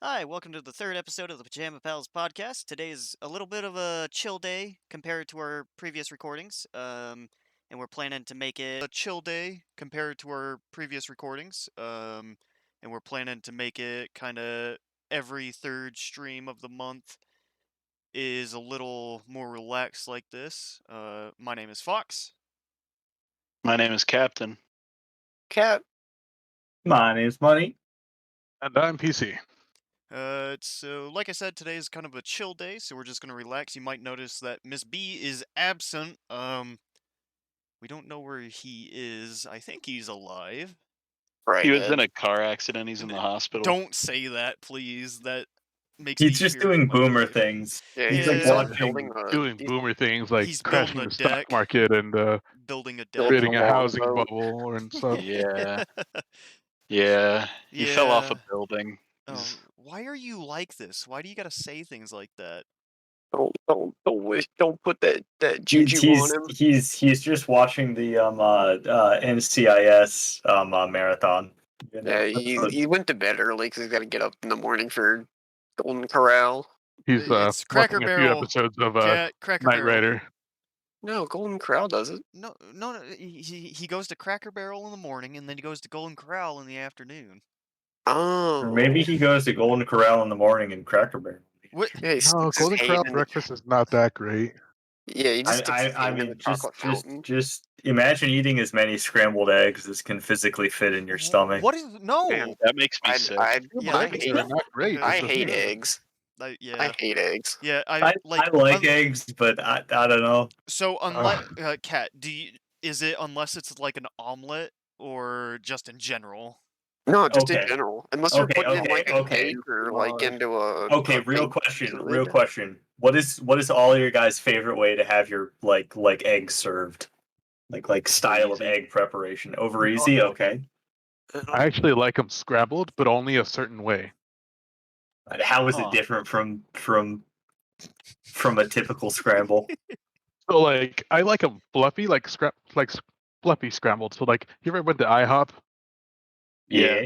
Hi, welcome to the third episode of the Pajama Pals podcast. Today is a little bit of a chill day compared to our previous recordings. And we're planning to make it a chill day compared to our previous recordings. And we're planning to make it kind of every third stream of the month is a little more relaxed like this. My name is Fox. My name is Captain. Cat. My name's Money. And I'm PC. So like I said, today is kind of a chill day, so we're just gonna relax. You might notice that Miss B is absent. We don't know where he is. I think he's alive. He was in a car accident. He's in the N- hospital. Don't say that, please. That makes me He's just fear doing for my boomer life. things. Yeah, He's Yeah. like he's watching. Doing he's boomer things like He's crashing building the a stock deck. market and Building a deck. Building creating a long housing boat. bubble and stuff. Yeah. Yeah. He fell off a Yeah. building. Oh, why are you like this? Why do you gotta say things like that? Don't put that juju on him. He's just watching the NCIS marathon. You know, Yeah, that's he went to bed early because he's got to get up in the morning for Golden Corral. He's It's Cracker watching a few Barrel. episodes of Cracker Knight Barrel. Rider. No, Golden Corral does it. No. He goes to Cracker Barrel in the morning, and then he goes to Golden Corral in the afternoon. Oh, or maybe he goes to Golden Corral in the morning and Cracker Barrel. What? Yeah, he No, sticks his Golden head Corral in breakfast is not that great. Yeah, he just sticks his I head in mean, the chocolate fountain. just imagine eating as many scrambled eggs as can physically fit in your stomach. What is no? Man, That makes me I sick. I Yeah, I that makes hate They're me. not great. I It's just hate me. eggs. Yeah. I hate eggs. Yeah, I like eggs, but I don't know. So unless Ugh. cat, is it unless it's like an omelet or just in general? No, just in Okay. general. Unless you're putting in like a Okay. cake or like into Okay, a real baked question. Real good. question. What is all your guys' favorite way to have your like eggs served? Like style of easy. egg preparation. Over easy. Okay. I actually like them scrambled, but only a certain way. How is it Huh. different from a typical scramble? So like I like them fluffy, fluffy scrambled. So like you ever went to IHOP? Yeah.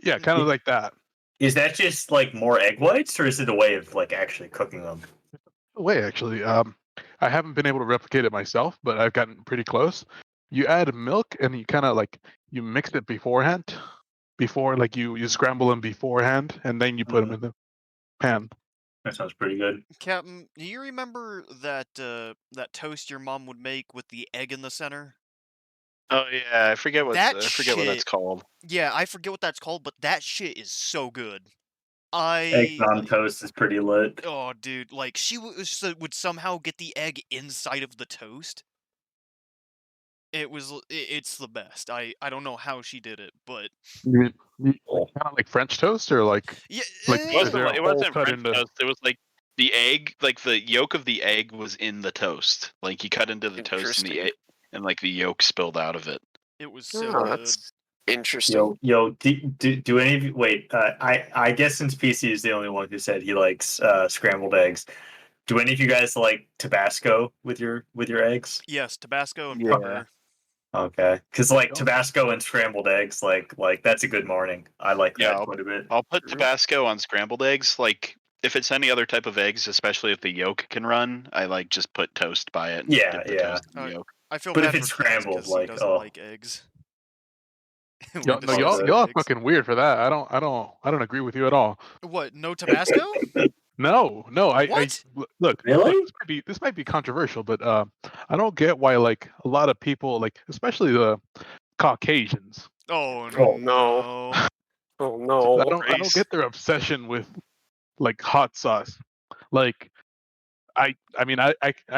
Yeah, kind of like that. Is that just like more egg whites, or is it a way of like actually cooking them? Way actually. I haven't been able to replicate it myself, but I've gotten pretty close. You add milk and you kind of like you mix it beforehand, before like you scramble them beforehand, and then you put them in the pan. That sounds pretty good. Captain, do you remember that toast your mom would make with the egg in the center? Oh yeah, I forget what That that's shit. called. Yeah, I forget what that's called, but that shit is so good. Eggs on toast is pretty lit. Oh, dude, like she would somehow get the egg inside of the toast. It's the best. I don't know how she did it, but Kind of like French toast, or yeah, like eh, is there a It hole wasn't cut French into? toast. It was like the egg, like the yolk of the egg was in the toast. Like you cut into the toast and Interesting. and like the yolk spilled out of it. it was so Oh, good. that's interesting. Do any of you wait? I guess since PC is the only one who said he likes scrambled eggs, do any of you guys like Tabasco with your eggs? Yes, Tabasco and Yeah. pepper. Okay, because like Don't- Tabasco and scrambled eggs, like that's a good morning. I like Yeah, that quite a bit. I'll put Mhm. Tabasco on scrambled eggs. Like if it's any other type of eggs, especially if the yolk can run, I like just put toast by it and Yeah, dip the yeah. toast in the yolk. I feel But if bad it's for Cat scrambled, because he like, doesn't oh. like eggs. We Y'all, no, discussed y'all are eggs. fucking weird for that. I don't agree with you at all. What? No Tabasco? No, What? look. Really? This might be controversial, but I don't get why like a lot of people, like especially the Caucasians, Oh Oh, no. no! Oh I no. don't Race. get their obsession with like hot sauce. Like I mean I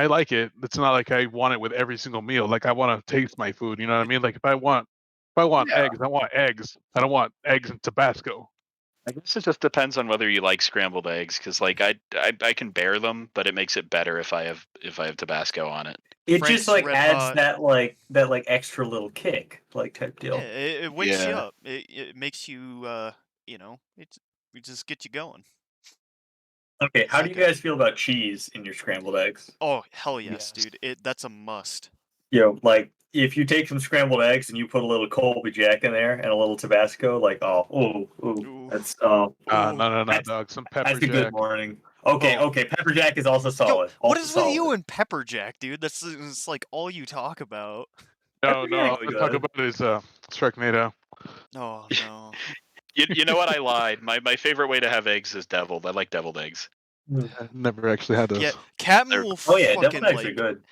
like it. It's not like I want it with every single meal. Like I want to taste my food. You know what I mean? Like if I want Yeah. eggs, I want eggs. I don't want eggs and Tabasco. I guess it just depends on whether you like scrambled eggs, because like I can bear them, but it makes it better if I have Tabasco on it. It Frank's just like Red adds Hot. that extra little kick, like type Yeah, deal. it wakes you Yeah. up. It makes you it just gets you going. Okay, It's how do like you guys feel about cheese in your scrambled eggs? oh hell yes, Yes. dude. That's a must. Like if you take some scrambled eggs and you put a little Colby Jack in there and a little Tabasco, like Ooh. that's Ooh. No, dog. Some pepper that's a good jack. morning. Okay, Oh. okay, pepper jack is also Yo, solid. what Also is with you solid. and pepper jack, dude? That's like all you talk about. No, Pepper no. All jack's I talk good. about is Sharknado. Oh no. You know what? I lied. My favorite way to have eggs is deviled. I like deviled eggs. Never actually had Yeah, those. Captain They're, will Oh yeah, deviled fucking eggs are like good.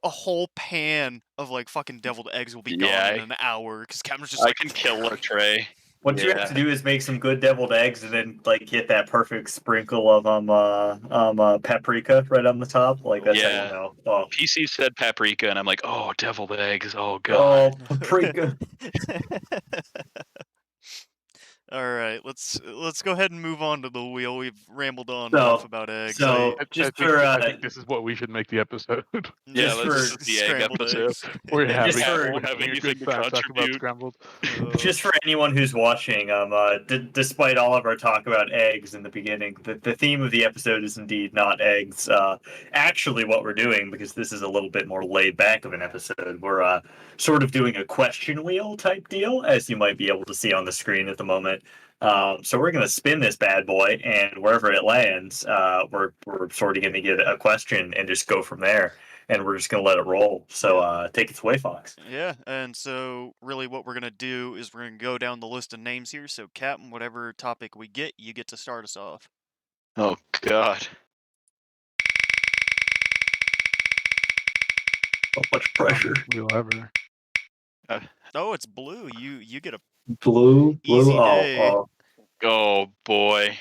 a whole pan of like fucking deviled eggs will be gone in yeah, an hour because Captain's just I like. can kill a tray. What you have to Yeah. do is make some good deviled eggs and then like hit that perfect sprinkle of paprika right on the top. Like that's how you Yeah. know. PC said paprika, and I'm like, oh, deviled eggs. Oh god. Oh, paprika. All right, let's go ahead and move on to the wheel. We've rambled on enough So about eggs. so I just think for I think this is what we should make the episode. Yeah, just this for is the egg scrambled episode. eggs. we're just having for We're we're having having a anything good to time talking about contribute. scrambled. just for anyone who's watching, despite all of our talk about eggs in the beginning, the theme of the episode is indeed not eggs. Actually, what we're doing, because this is a little bit more laid back of an episode, we're sort of doing a question wheel type deal, as you might be able to see on the screen at the moment. So we're going to spin this bad boy, and wherever it lands, we're sort of going to get a question and just go from there. And we're just going to let it roll. So take it away, Fox. Yeah, and so really what we're gonna do is we're gonna go down the list of names here. So Captain, whatever topic we get, you get to start us off. Oh god. So much pressure. Wheel ever. Oh, it's blue. You get a Blue. easy Oh, day. oh. Oh boy.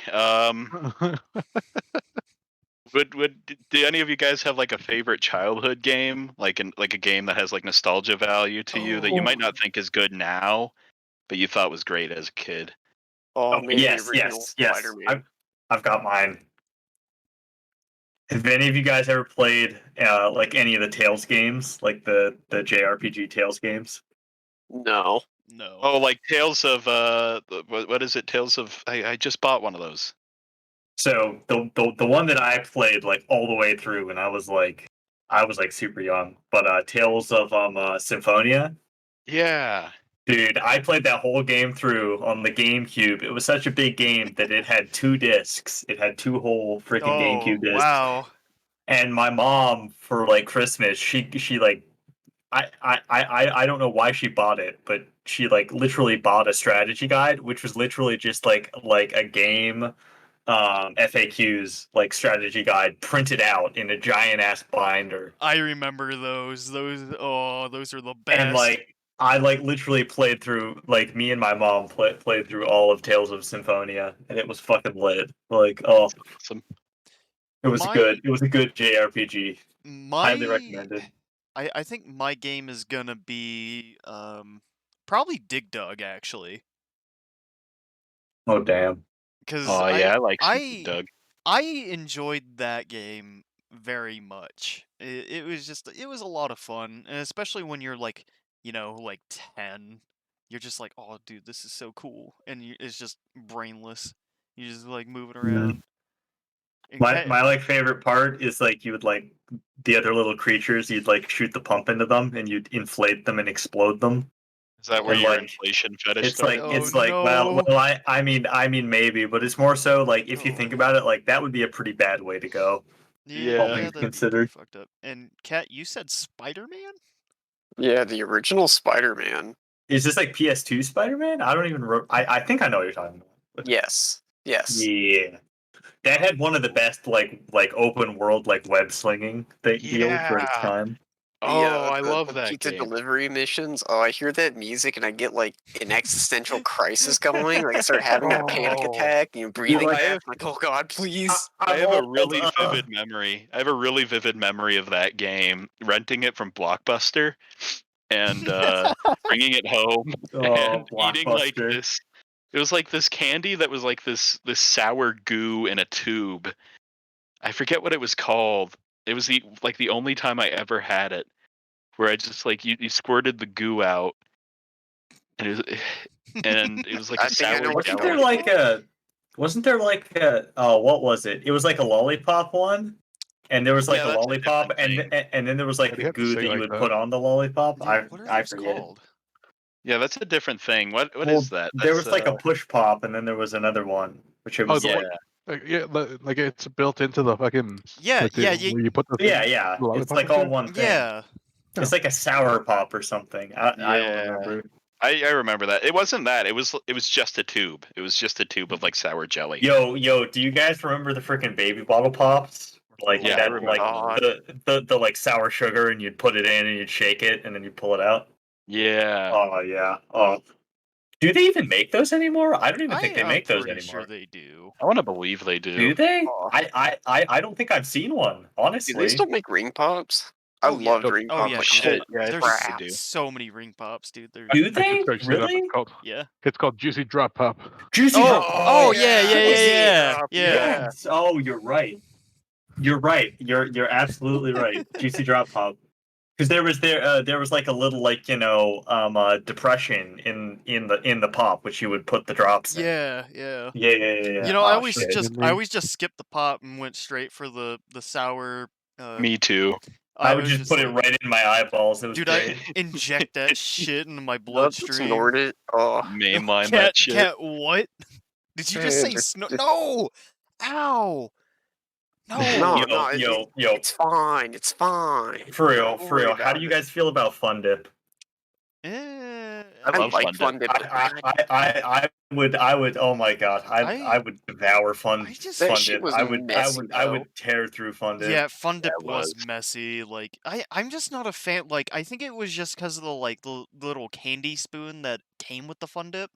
Do any of you guys have like a favorite childhood game, like a game that has like nostalgia value to you that you Oh, might not think is good now, but you thought was great as a kid? Oh, Oh, maybe the original yes. Spider-Man. I've got mine. Have any of you guys ever played like any of the Tales games, like the JRPG Tales games? No. no. Oh, like Tales of what is it? Tales of I just bought one of those. So the one that I played like all the way through, and I was like super young, but Tales of Symphonia. Yeah. Dude, I played that whole game through on the GameCube. It was such a big game that it had 2 discs. It had 2 whole freaking Oh, GameCube discs. wow. And my mom, for like Christmas, she like I don't know why she bought it, but she like literally bought a strategy guide, which was literally just like a game FAQs like strategy guide printed out in a giant ass binder. I remember those. Those are the And best. like I like literally played through like me and my mom played through all of Tales of Symphonia, and it was fucking lit. Like That's awesome. it was good. My It was a good JRPG. Highly my recommended. I think my game is gonna be probably Dig Dug actually. Oh damn. Because Oh yeah, I like some Dig I Dug. I enjoyed that game very much. It was just it was a lot of fun, and especially when you're like, like 10, you're just like, "Oh, dude, this is so cool." And it's just brainless. You just like moving Mm. around. And My like favorite part is like you would like the other little creatures. You'd like shoot the pump into them, and you'd inflate them and explode them. Is that where And your like inflation fetish it's like started? oh it's like well no. well I mean maybe, but it's more so like if you think Oh. about it, like that would be a pretty bad way to go, all Yeah. Yeah, things that'd be pretty considered. fucked up. And Kat, you said Spider-Man? Yeah, the original Spider-Man. Is this like PS2 Spider-Man? I don't even. I think I know what you're talking about. But Yes. Yes. yeah, that had one of the best like open world like web slinging deals for its Yeah. time. Oh, I The love that pizza game. delivery missions. Oh, I hear that music and I get like an existential crisis going. Like I start having that panic Oh, attack, breathing Like I fast. have I'm like, oh god, please. I I'm have a old. really vivid memory. I have a really vivid memory of that game, renting it from Blockbuster and bringing it home Oh, and eating like Blockbuster. this. It was like this candy that was like this sour goo in a tube. I forget what it was called. It was the only time I ever had it, where I just like you squirted the goo out, and it was like a I think I know sour what you're Wasn't there jelly. talking like about. a? Wasn't there like a? Oh, what was it? It was like a lollipop one. and there was like Yeah, a that's a lollipop, different thing. and then there was like Why do the you have to goo say that you like would that? put on the lollipop. Yeah, what are I those forget. called? Yeah, that's a different thing. What Well, is that? there That's was like a push pop, and then there was another one, which it Oh, was the yeah, one. Yeah, like it's built into the fucking Yeah, like the where you put the yeah, thing, yeah. the It's lollipop like all into. one thing. yeah. It's like a sour pop or something. I don't yeah. remember. I remember that. It wasn't that. It was just a tube. It was just a tube of like sour jelly. Yo, do you guys remember the freaking baby bottle pops? Like Yeah, it I had remember like God. the like sour sugar, and you'd put it in, and you'd shake it, and then you pull it out. Yeah. Oh yeah. Oh, do they even make those anymore? I don't even think I they am make those pretty sure anymore. they do. I want to believe they do. Do they? Oh, I don't think I've seen one, do they honestly. still make ring pops? I Oh yeah. loved ring Oh pops yeah, like dude. holy Yeah, I think There's they crap. do. so many ring pops, dude. They're Do I just they? searched it up. Really? yeah. It's called Juicy Drop Pop. Juicy Oh, Drop. oh Oh yeah, yeah, yeah, yeah, Yes. yeah, yeah, yeah. Yes. Oh, you're right. You're right. You're absolutely right. Juicy Drop Pop. Because there was like a little like depression in the pop which you would put the drops in. Yeah, yeah. Yeah. You know, Oh shit. I always just skipped the pop and went straight for the sour. Me too. I I would was just just put it like, right in my eyeballs. It was dude, I great. inject that shit into my Nope, just bloodstream. ignored it. Oh, Mainline that shit. What? Did you just yeah, say snow? No! Ow! no, No! no, Yo. it's fine. It's fine. For real, Don't for worry real. How do about you it. guys feel about Fun Dip? I I love like Fun Dip. Fun Dip. I would. Oh my god, I I would devour I just That Fun shit Dip. was messy I though. would tear through Fun Dip. yeah, Fun Yeah, Dip it was was. messy. Like I'm just not a fan. Like I think it was just because of the little candy spoon that came with the Fun Dip.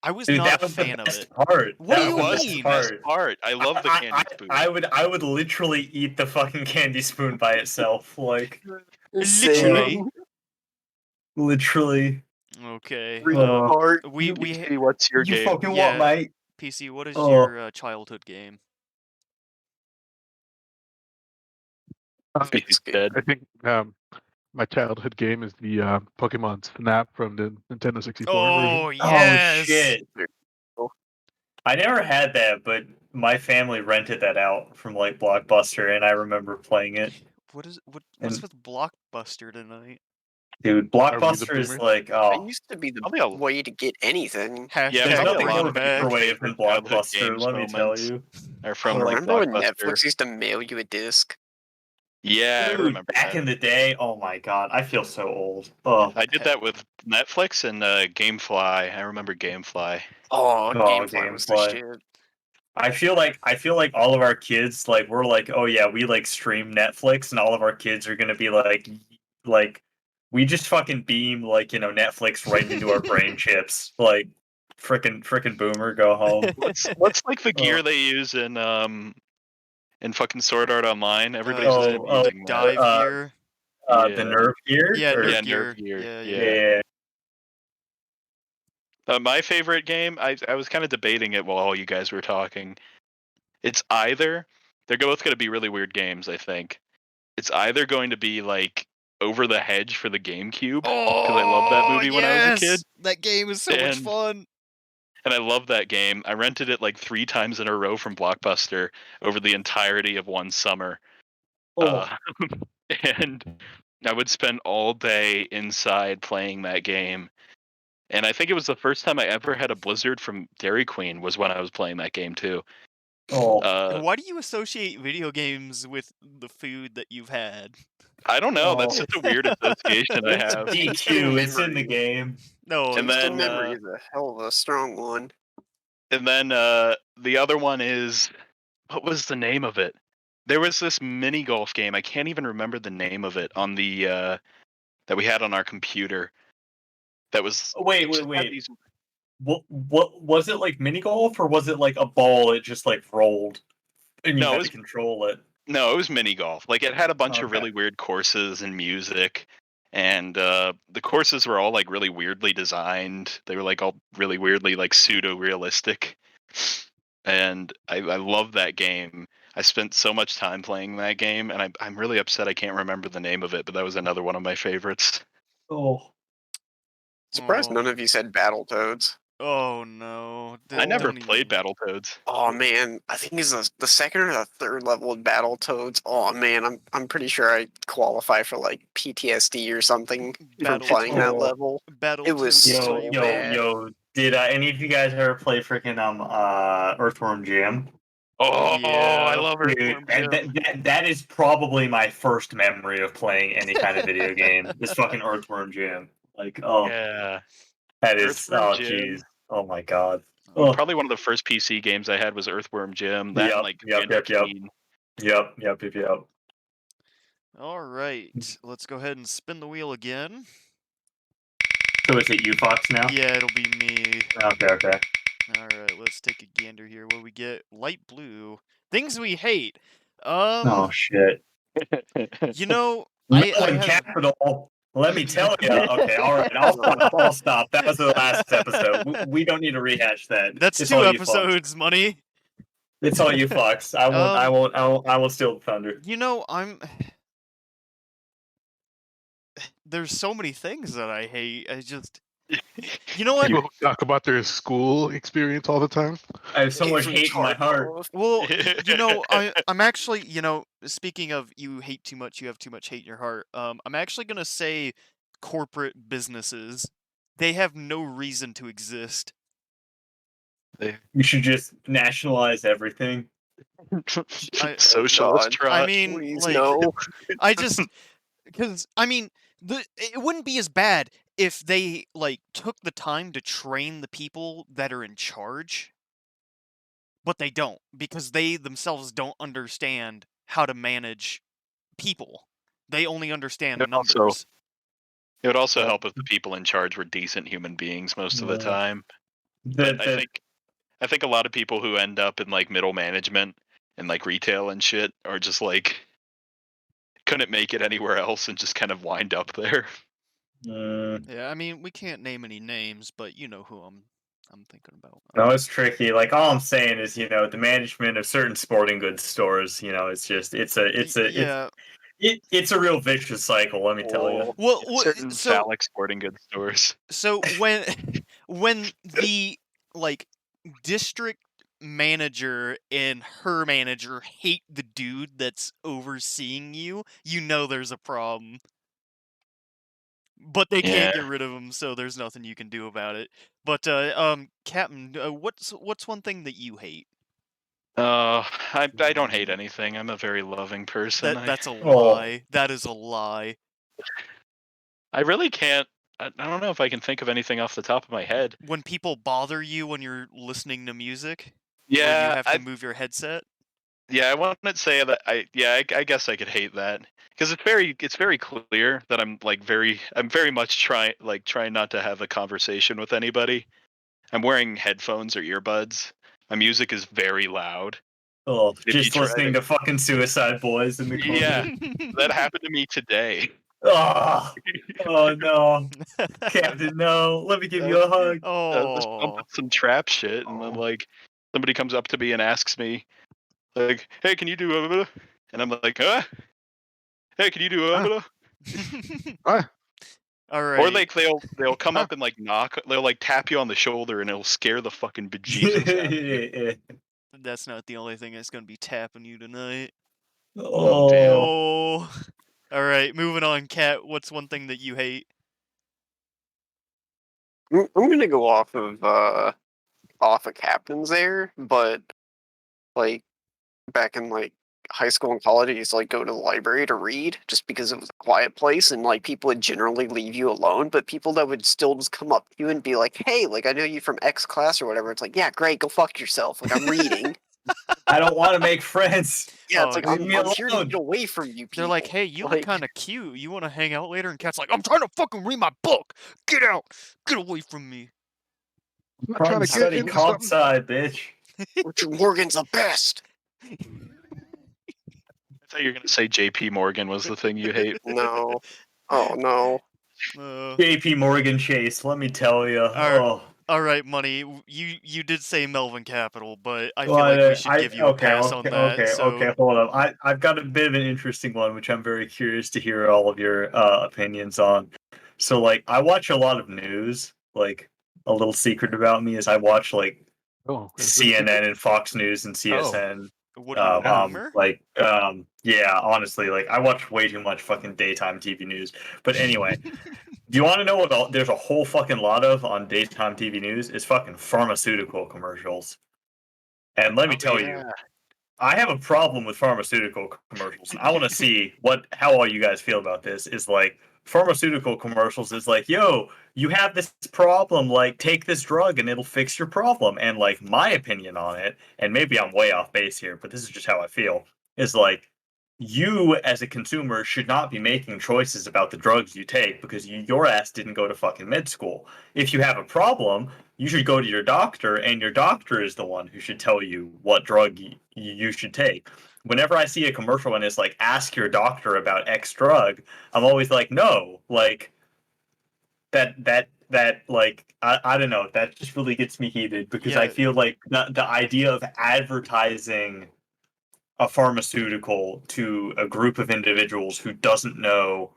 I was Dude, not a that was the fan of best it. part. What do That That you was the was best the mean? best part. part. I love the candy spoon. I would literally eat the fucking candy spoon by itself, like Literally. literally. Okay. Retard. We PC, what's your You game? fucking what, yeah. mate? PC. What is Oh, your childhood game? PC's Biscuit. dead. I think my childhood game is the Pokemon Snap from the Nintendo 64 version. Oh oh yes. shit! I never had that, but my family rented that out from like Blockbuster, and I remember playing it. What's And with Blockbuster tonight? dude, Are we the Blockbuster is boomers? like, That oh, used to be the Probably a way to get anything. yeah, there's Hashtag probably a nothing lot more of my throwback. vaporwave favorite than childhood Blockbuster. games Let me tell moments you. are from Oh, like remember when Blockbuster. Netflix used to mail you a disc? Yeah, I Dude, remember back that. in the day, oh my god, I feel so old. Oh, I did that with Netflix and GameFly. I remember GameFly. Oh, oh, GameFly was the gameplay. shit. I feel like all of our kids like we're like, oh yeah, we like stream Netflix, and all of our kids are gonna be like we just fucking beam like Netflix right into our brain chips. Like frickin' boomer, go home. What's like the gear Oh, they use in fucking Sword Art Online? Everybody The just oh, kept oh, the using that. dive gear. the Yeah, nerve gear, Yeah, or yeah, Nerf Nerve gear. Gear. Yeah, yeah. Yeah. yeah. My favorite game, I was kind of debating it while all you guys were talking. It's either they're both going to be really weird games, I think. It's either going to be like Over the Hedge for the GameCube because I loved that Oh movie when I was a kid, yes, that game is so much and fun. I love that game. I rented it like 3 times in a row from Blockbuster over the entirety of one summer, Oh, uh, and I would spend all day inside playing that game. And I think it was the first time I ever had a Blizzard from Dairy Queen was when I was playing that game too. oh. Why do you associate video games with the food that you've had? I don't know. That's Oh. just a weird association I It's have. DQ, it's in the memory. game. No, And Instant then, memory is a hell of a strong one. The other one is, what was the name of it? There was this mini golf game. I can't even remember the name of it on the that we had on our computer. That was Wait, it just had wait. these. What was it, like mini golf, or was it like a ball? It just like rolled, and you No, it had to was control it. no, it was mini golf. Like it had a bunch of Okay. really weird courses and music, and the courses were all like really weirdly designed. They were like all really weirdly like pseudo realistic, and I love that game. I spent so much time playing that game, and I'm really upset I can't remember the name of it. But that was another one of my favorites. Oh, Surprised oh, none of you said Battletoads. Oh no! I never Don't played even. Battletoads. Oh man, I think it's the second or the third level of Battletoads. Oh man, I'm pretty sure I qualify for like PTSD or something from playing that Battletoad. Oh, level. It was Battletoads yo, so three. yo, bad. yo! Did any of you guys ever play freaking Earthworm Jim? Oh, I Yeah. love Dude, Earthworm Jim. that is probably my first memory of playing any kind of video game. Is fucking Earthworm Jim. Like, oh, Yeah, that is, Earthworm oh, jeez, Jim. oh my god. Oh. Oh, Probably one of the first PC games I had was Earthworm Jim. That and yep, like yep, Commander yep, yep, Keen. yep. All right. Let's go ahead and spin the wheel again. So is it you, Fox, now? Yeah, it'll be me. Okay. All right. Let's take a gander here. What we get? Light blue. Things we hate. Oh shit. You know, I Melon have. Capital. Let me tell you. Okay, all right. I'll stop. I'll stop. That was the last episode. We don't need to rehash that. That's It's two all you, Fox. episodes, money. It's all you, Fox. I won't. I Um, won't. I won't steal the thunder. you know, I'm. There's so many things that I hate. I just. You know what? People who talk about their school experience all the time. I have so much Avery hate in my heart. Tarkov. Well, you know, I'm actually, speaking of you hate too much, you have too much hate in your heart. I'm actually gonna say corporate businesses. They have no reason to exist. You should just nationalize everything. I Socialist God. I trot. mean, Please like, no. I just because I mean, it wouldn't be as bad if they like took the time to train the people that are in charge, but they don't because they themselves don't understand how to manage people. They only It understand would also numbers. it would also Well, help if the people in charge were decent human beings most of the uh, time. the But I the think a lot of people who end up in like middle management and like retail and shit are just like couldn't make it anywhere else and just kind of wind up there. Yeah, I mean, we can't name any names, but you know who I'm thinking about. no, it's tricky. Like all I'm saying is, the management of certain sporting goods stores. It's just Yeah. it's a real vicious cycle. Let me tell you. Oh, Well, Certain so phallic sporting goods stores. when when the like district manager and her manager hate the dude that's overseeing you, you know there's a problem. But they can't Yeah. get rid of him, so there's nothing you can do about it. But Captain, what's one thing that you hate? I don't hate anything. I'm a very loving person. That's a Oh, lie. That is a lie. I really can't. I don't know if I can think of anything off the top of my head. When people bother you when you're listening to music, or you Yeah, have to move your headset. I wouldn't say that. I guess I could hate that because it's very clear that I'm very much trying not to have a conversation with anybody. I'm wearing headphones or earbuds. My music is very loud. If you just try listening to, to fucking Suicide Boys in the yeah, corner. that happened to me today. Oh, oh no, Captain, no. Let me give I you was, a hug. I was just bumping Oh. some trap shit, and then oh. like somebody comes up to me and asks me like, "Hey, can you do a blah?" And I'm like, "Huh? Hey, can you do a Ah, blah?" ah, All Or right. like they'll come ah. up and like they'll like tap you on the shoulder and it'll scare the fucking bejesus out of you. That's not the only thing that's gonna be tapping you tonight. Oh damn. Oh, Oh. All right, moving on, Kat. What's one thing that you hate? I'm gonna go off of captains there, but like back in like high school and college, I used to like go to the library to read just because it was a quiet place and like people would generally leave you alone, but people that would still just come up to you and be like, "Hey, like I know you from X class or whatever." It's like, "Yeah, great, go fuck yourself." Like I'm reading. I don't want to make friends. Yeah, it's Oh, like Leave me I'm here to alone. get away from you they're like, people. "Hey, you look Like kind of cute. You want to hang out later?" And Kat's like, "I'm trying to fucking read my book. Get out. Get away from me." I'm not trying Trying to to get study into comp something. sci, bitch. Richard Morgan's the best. I thought you were gonna say JP Morgan was the thing you hate. No. Oh no. Uh, JP Morgan Chase, let me tell you. all Oh, all right, money. You did say Melvin Capital, but I feel like we well, should give you a pass on that. So, okay. Hold on. I've got a bit of an interesting one, which I'm very curious to hear all of your opinions on. So, like, I watch a lot of news, like a little secret about me is I watch like Oh, is it a secret? CNN and Fox News and Oh, CSN. What are you, a yeah. boomer? Yeah, honestly, like I watch way too much fucking daytime TV news. But anyway, do you want to know what there's a whole fucking lot of on daytime TV news? Is fucking pharmaceutical commercials. And let me Oh tell you, yeah. I have a problem with pharmaceutical commercials, and I want to see how all you guys feel about this. Is like pharmaceutical commercials is like, yo, you have this problem, like take this drug and it'll fix your problem. And like my opinion on it, and maybe I'm way off base here, but this is just how I feel, is like you as a consumer should not be making choices about the drugs you take because your ass didn't go to fucking med school. If you have a problem, you should go to your doctor, and your doctor is the one who should tell you what drug you should take. Whenever I see a commercial and it's like, ask your doctor about X drug, I'm always like, no, like like I don't know, that just really gets me heated because I Yeah, feel like the idea of advertising a pharmaceutical to a group of individuals who doesn't know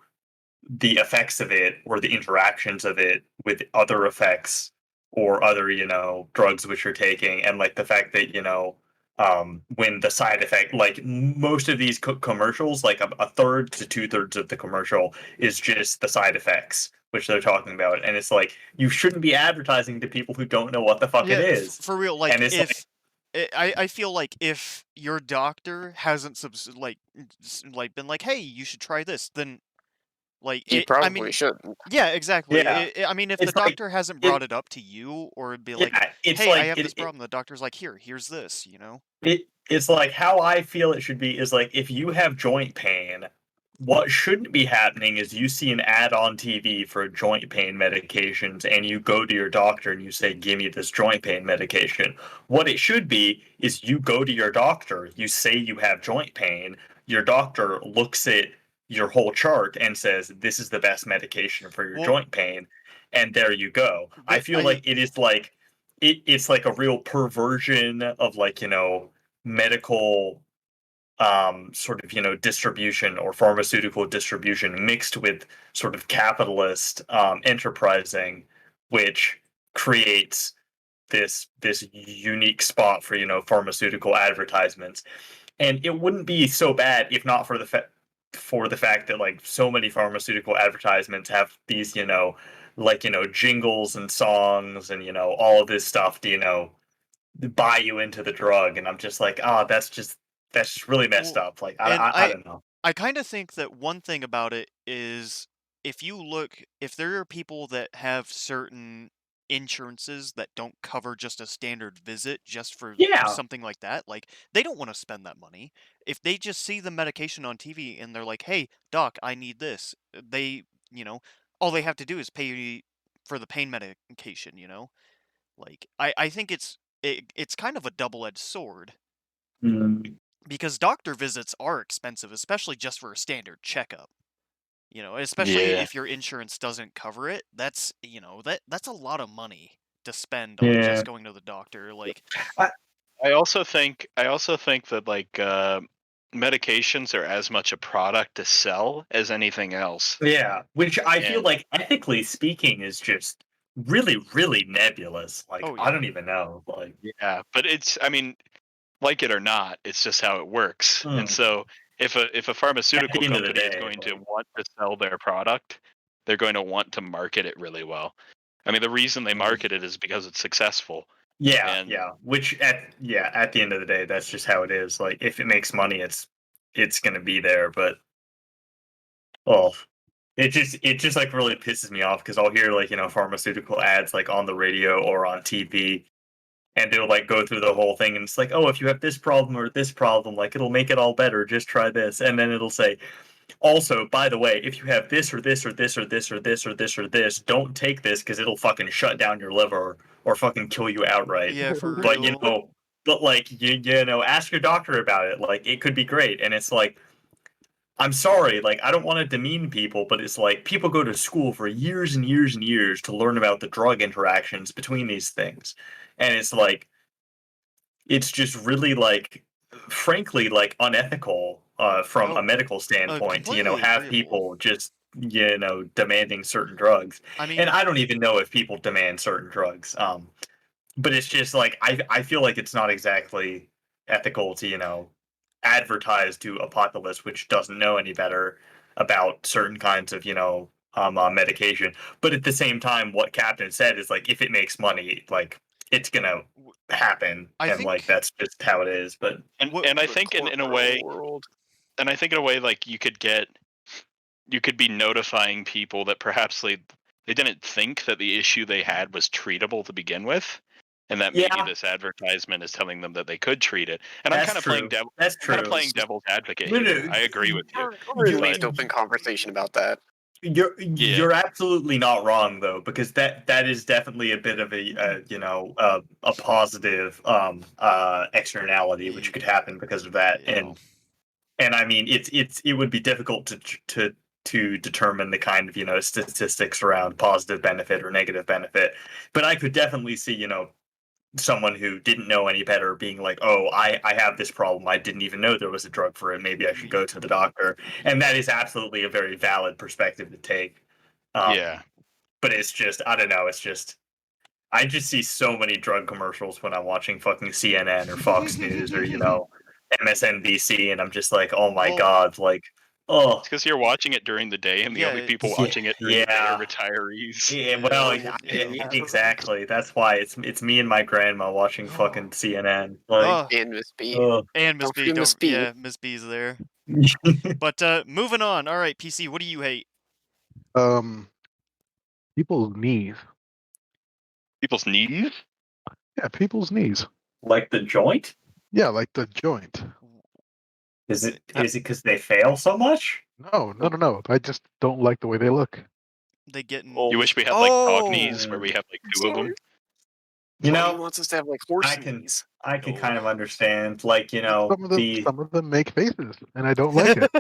the effects of it or the interactions of it with other effects or other drugs which you're taking, and like the fact that when the side effect, like most of these commercials, like a third to two-thirds of the commercial is just the side effects which they're talking about, and it's like you shouldn't be advertising to people who don't know what the fuck it yeah, is. for real. And Like, it's like, if I feel like if your doctor hasn't like been like, hey, you should try this, then like He I probably mean, shouldn't. yeah, exactly. yeah, I mean, if the it's like doctor hasn't it brought it up to you or be like, yeah, it's hey, I like have this problem, the doctor's like, here's this, you know? it's like how I feel it should be is like if you have joint pain, what shouldn't be happening is you see an ad on TV for joint pain medications and you go to your doctor and you say, give me this joint pain medication. What it should be is you go to your doctor, you say you have joint pain, your doctor looks at your whole chart and says, this is the best medication for your Well, joint pain. And there you go. I but feel like it is like it's like a real perversion of like, medical sort of distribution or pharmaceutical distribution mixed with sort of capitalist enterprising, which creates this unique spot for pharmaceutical advertisements. And it wouldn't be so bad if not for the fact that like so many pharmaceutical advertisements have these like jingles and songs and all of this stuff to buy you into the drug. And I'm just like, oh, that's just really messed well, up. Like and I don't know. I kind of think that one thing about it is if there are people that have certain insurances that don't cover just a standard visit just for Yeah. something like that, like they don't want to spend that money. If they just see the medication on TV and they're like, "Hey, doc, I need this." You know, all they have to do is pay for the pain medication, you know? Like I think it's kind of a double-edged sword Mm, because doctor visits are expensive, especially just for a standard checkup. You know, especially Yeah. if your insurance doesn't cover it, that's a lot of money to spend on yeah. just going to the doctor. Like, I, I also think that like medications are as much a product to sell as anything else. yeah. Which I feel And like ethically speaking is just really, really nebulous. Like oh I yeah, don't even know. Like yeah, but it's I mean, like it or not, it's just how it works. And mm, so if a at pharmaceutical the end of the company is day, going to like want to sell their product, they're going to want to market it really well. I mean, the reason they mm, market it is because it's successful. yeah, And yeah. Which at the end of the day, that's just how it is. Like if it makes money, it's gonna be there. But oh, it just like really pisses me off because I'll hear like pharmaceutical ads like on the radio or on TV, and they'll like go through the whole thing, and it's like, oh, if you have this problem or this problem, like it'll make it all better. Just try this, and then it'll say, also, by the way, if you have this or this or this or this or this or this or this, don't take this because it'll fucking shut down your liver or fucking kill you outright. yeah, for But real. like ask your doctor about it. Like it could be great, and it's like I'm sorry, like I don't want to demean people, but it's like people go to school for years and years and years to learn about the drug interactions between these things. And it's like it's just really like frankly like unethical from a Oh, medical standpoint to completely have agreeable. people just demanding certain drugs. I mean, And I don't even know if people demand certain drugs. But it's just like I feel like it's not exactly ethical to advertise to a populace which doesn't know any better about certain kinds of medication. But at the same time, what Captain said is like if it makes money, like it's gonna happen, I and like think that's just how it is. But what And I The think in a corporal way, world. like you could be notifying people that perhaps they didn't think that the issue they had was treatable to begin with, and that maybe yeah, this advertisement is telling them that they could treat it. And that's true. That's I'm kind of true. playing devil's advocate No, here. no, I agree with you. Or at you, least open conversation about that. You're Yeah. you're absolutely not wrong though, because that is definitely a bit of a positive externality which could happen because of that. yeah. And I mean it would be difficult to determine the kind of statistics around positive benefit or negative benefit, but I could definitely see someone who didn't know any better being like, oh, I have this problem, I didn't even know there was a drug for it, maybe I should go to the doctor. And that is absolutely a very valid perspective to take. Yeah. But it's just I don't know, it's just I just see so many drug commercials when I'm watching fucking CNN or Fox News or MSNBC, and I'm just like, oh my Well, god, like, oh It's because you're watching it during the day, and the only yeah, people yeah, watching it during the day are yeah. retirees. Yeah, well, yeah, yeah. exactly. That's why it's me and my grandma watching fucking CNN. Like, Oh, And Miss B. ugh. and Miss Don't B, forget Miss B. Miss B's there. But moving on. All right, PC, what do you hate? Um, people's knees. People's knees? Yeah, people's knees. Like the joint? Yeah, like the joint. Is it Uh, because they fail so much? No. I just don't like the way they look. They getting You Oh, wish we had like dog knees where oh we have like two of sorry. them. You Bobby know, wants us to have like horse I can knees. I can no. kind of understand, like, And the some of them make faces, and I don't like it.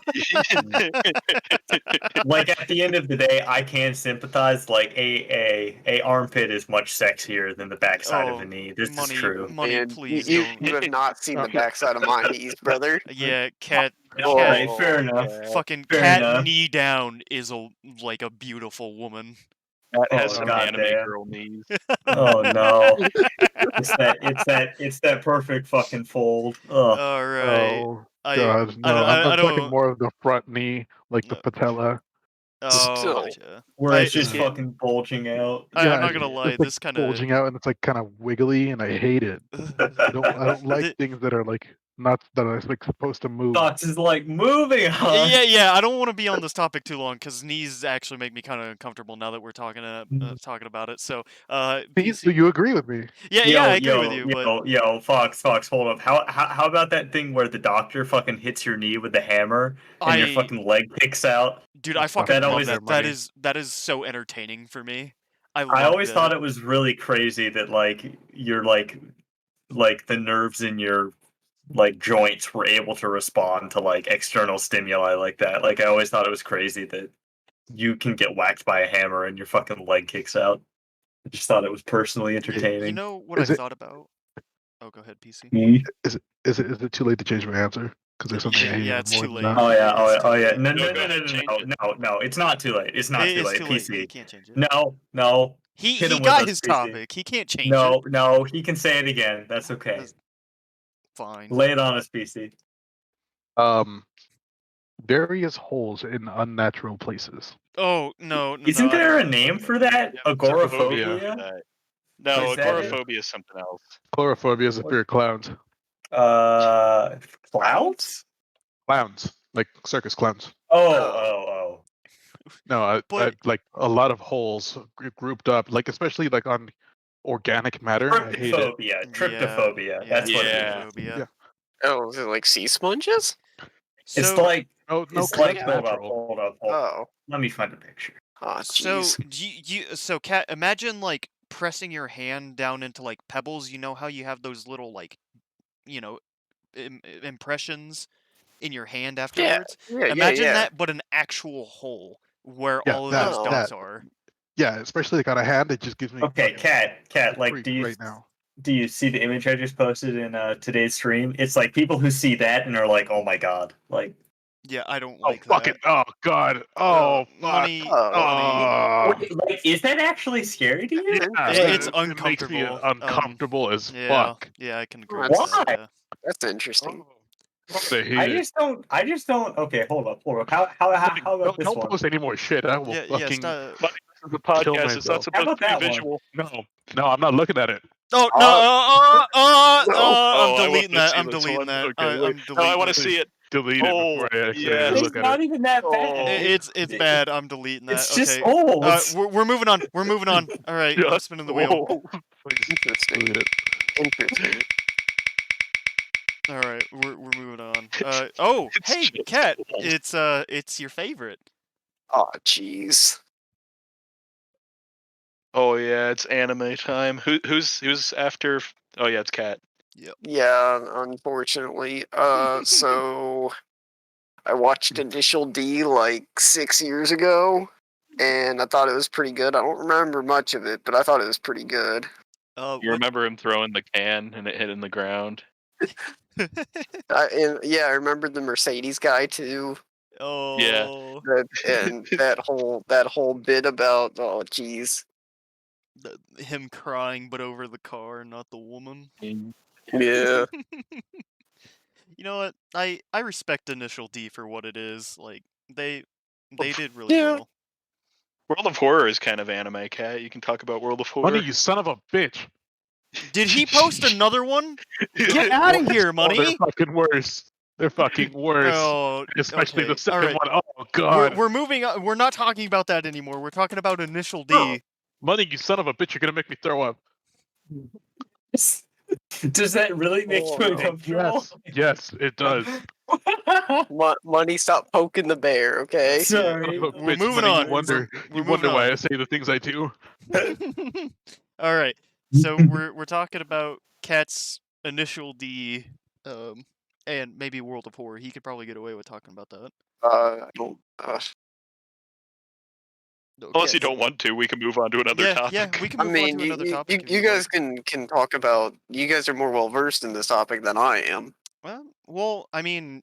like at the end of the day, I can sympathize. Like a armpit is much sexier than the backside of a Oh, knee. This is money, true. money, And please don't. you have not seen the backside of my knees, brother. Yeah, cat, All cat, right, fair Oh, enough. yeah. fucking Fair cat enough. knee down is like a beautiful woman. That has Oh some anime goddamn. girl knees. Oh no. It's that perfect fucking fold. Oh, All right, Oh I, God, I, no! I, I I'm talking don't. more of the front knee, like the patella. Oh, Still, gotcha. where it's just Yeah, fucking bulging out. I'm yeah, not gonna lie. it's like This kind of. bulging out, and it's like kind of wiggly, and I hate it. I don't like the, things that are like not that are like supposed to move. Thoughts is like moving on. yeah. I don't want to be on this topic too long because knees actually make me kind of uncomfortable now that we're talking about it. So, See, so PC. you agree with me? Yeah, I agree with you, but Fox, hold up. How about that thing where the doctor fucking hits your knee with the hammer and your I, fucking leg kicks out? dude, I Stop fucking That love wasting always their that. That money. is that is so entertaining for me. I I love always thought that. it was really crazy that like you're like the nerves in your like joints were able to respond to like external stimuli like that. Like I always thought it was crazy that you can get whacked by a hammer and your fucking leg kicks out. I just thought it was personally You entertaining. know what I Is it thought about? Oh, go ahead, PC. Mm. is it too late to change my answer? Because there's something I hate Yeah, even it's more too than late. that. Oh yeah, It is too oh yeah. late. No, No, no, go no, no, ahead, no, change no, it. no, no. It's not too late. It's not It too is late. too late. He PC. can't change it. No. Hit He him with got us, his PC. topic. He can't change it. No. He can say it again. That's okay. That's fine. Lay it on us, PC. Um, various holes in unnatural places. Oh no, Isn't I there a don't. name for that? Yep, agoraphobia Agoraphobia. for that. No, Is that it? agoraphobia is something else. Chlorophobia is a What? fear of clowns. Clouds? Clowns, like circus clowns. Oh. No, I But like a lot of holes grouped up, like especially like on organic matter. I hate it. yeah, Tryptophobia. yeah, That's what it is. Yeah. trypophobia. Yeah. oh, is it like sea sponges? It's So, like No, no, it's because like that's hold up, natural. hold up, hold up. Oh, Let me find a picture. oh, so jeez. Cat, imagine like pressing your hand down into like pebbles. You know how you have those little like, you know, impressions in your hand Yeah, afterwards. yeah, Imagine yeah. that, but an actual hole where Yeah, all of those Oh, dots are. yeah, especially like on a hand, it just gives me Okay, like cat. the Like, creep right now. do you see the image I just posted in today's stream? It's like people who see that and are like, oh my god, like Yeah, I don't Oh like fucking! that. Oh god! Oh fuck! Money, money. Oh Wait, like, is that actually scary to you? yeah, It's Interesting. it makes me uncomfortable. uncomfortable as Yeah, fuck. yeah, I can Oh, agree with that. Why? Yeah. that's interesting. Oh, I hate it. I just don't. Okay, hold up. Buddy, How about this don't one? post any more shit. I will Yeah, fucking stop. But this is a kill podcast. It's not myself. How supposed about to be that one? visual. No, I'm not looking at it. Oh no! Uh, no. I'm Oh, I want deleting to that. see I'm this deleting one. that. Okay, wait. I'm No, I deleting want it. to see it. Delete it Oh, before I accidentally yes. It's look at not it. even that bad. Oh, It's bad. I'm deleting that. It's just Okay. old. We're moving on. We're moving on. All right. I'm Just spinning the wheel. please interesting. delete it. Interesting. All right. We're moving on. Oh, It's hey, just Cat. old. It's your favorite. Oh, jeez. Oh yeah, it's anime time. Who's after? Oh yeah, it's Cat. Yeah, unfortunately. So I watched Initial D like 6 years ago, and I thought it was pretty good. I don't remember much of it, but I thought it was pretty good. You What? remember him throwing the can and it hitting the ground? And yeah, I remember the Mercedes guy too. Yeah. Oh, And that whole bit about jeez. him crying, but over the car, not the woman. Yeah. You know what? I respect Initial D for what it is. Like they did really Yeah. well. World of Horror is kind of anime, Cat. You can talk about World of Money, Horror. you son of a bitch! Did he post another one? Get Yeah. out of here, Oh, they're Money! fucking worse. They're fucking worse. Oh, Especially the okay. All second right. one. Oh god. We're moving on. We're not talking about that anymore. We're talking about Initial Oh. D. Money, you son of a bitch! You're gonna make me throw up. Does that really make Oh, you no. uncomfortable? Yes, it does. Money, stop poking the bear, okay? Son Sorry. of a We're bitch, moving Money, on. you We're wonder moving why on. I say the things I do. All right. So we're talking about Cat's Initial D, and maybe World of Horror. He could probably get away with talking about that. I don't. Unless you Okay. don't want to, we can move on to another Yeah, topic. we can I move on mean, to you, another you, topic you if you you'd guys like. can talk about. You guys are more well versed in this topic than I am. Well, I mean,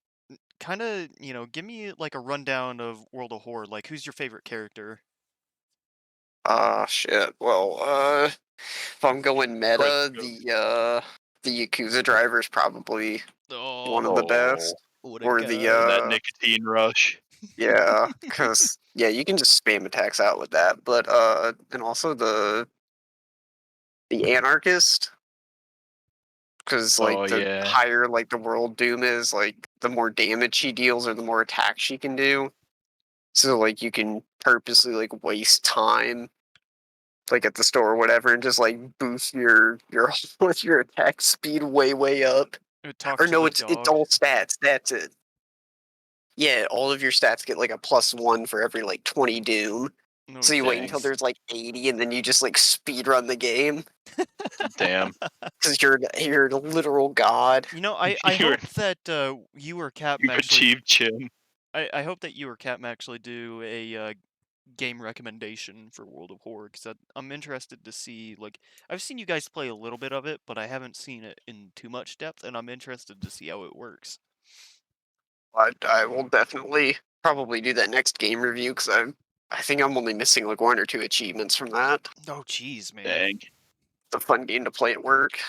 kind of, give me like a rundown of World of Horror. Like, who's your favorite character? Shit. Well, if I'm going meta, the Yakuza driver is probably one of the Oh, best. what a Or the guy. That nicotine rush. yeah, because yeah, you can just spam attacks out with that. But and also the anarchist, because like Oh the yeah. higher like the world doom is, like the more damage she deals or the more attacks she can do. So like you can purposely like waste time like at the store or whatever and just like boost your your attack speed way up. Talk Or to no, the it's dog. all stats. That's it. Yeah, all of your stats get like a +1 for every like 20 doom. No, So you wait until thanks. there's like 80 and then you just like speed run the game Damn. because you're a literal god. I You're, hope that you or Captain you've actually. achieved chin. I hope that you or Captain actually do a game recommendation for World of Horror because I'm interested to see. Like, I've seen you guys play a little bit of it, but I haven't seen it in too much depth, and I'm interested to see how it works. I will definitely probably do that next game review because I think I'm only missing like 1 or 2 achievements from that. Oh, jeez, man. Dang. It's a fun game to play at work.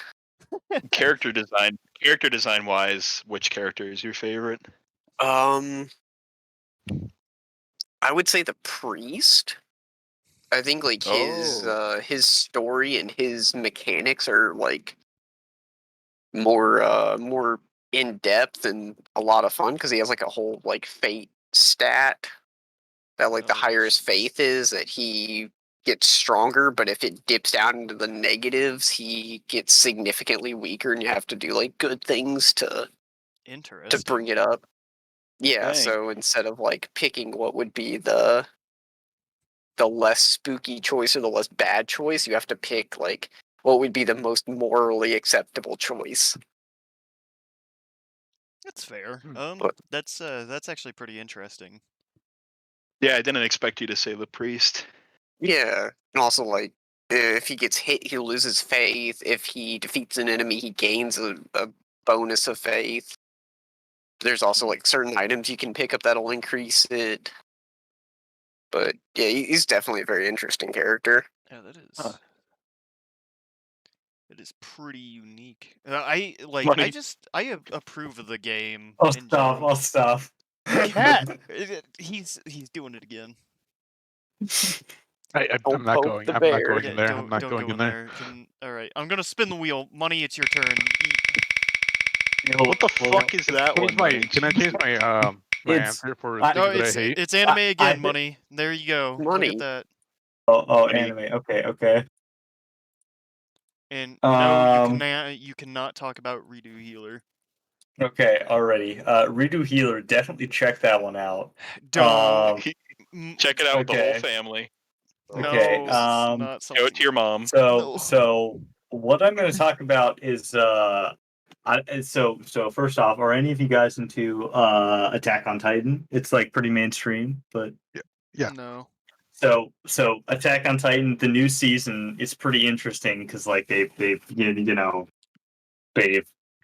Character design wise, which character is your favorite? Um, I would say the priest. I think like Oh. his story and his mechanics are like more in depth and a lot of fun because he has like a whole like fate stat that like the Oh, higher his jeez. faith is that he gets stronger, but if it dips down into the negatives, he gets significantly weaker, and you have to do like good things to bring Interesting. it up. Yeah, Dang. so instead of like picking what would be the less spooky choice or the less bad choice, you have to pick like what would be the most morally acceptable choice. That's fair. But That's actually pretty interesting. Yeah, I didn't expect you to say the priest. yeah, and also like if he gets hit, he loses faith. If he defeats an enemy, he gains a bonus of faith. there's also like certain items you can pick up that'll increase it. But yeah, he's definitely a very interesting character. Yeah, that is. Huh. It is pretty unique. I Money. approve of the game I'll in stop. general. I'll stop. Cat, he's doing it again. Don't I'm not poke going. the I'm not bear. going Yeah, in there. I'm not don't going go in in there. there. All right, I'm gonna spin the wheel. Money, it's your turn. What the fuck is that one, Money? Can I change my my It's answer for I- things No, that I hate? it's anime again. I- Money. There you go. Look at Money. that. Oh, Money. anime. Okay. And no, Um, you cannot talk about Redo Healer. Okay, already. Redo Healer, definitely check that one out. Don't. Check it out with the whole Okay. family. Okay. No, it's not Show it to something. your mom. So what I'm going to talk about is so first off, are any of you guys into Attack on Titan? It's like pretty mainstream, but Yeah. No. so Attack on Titan, the new season is pretty interesting because like they've they've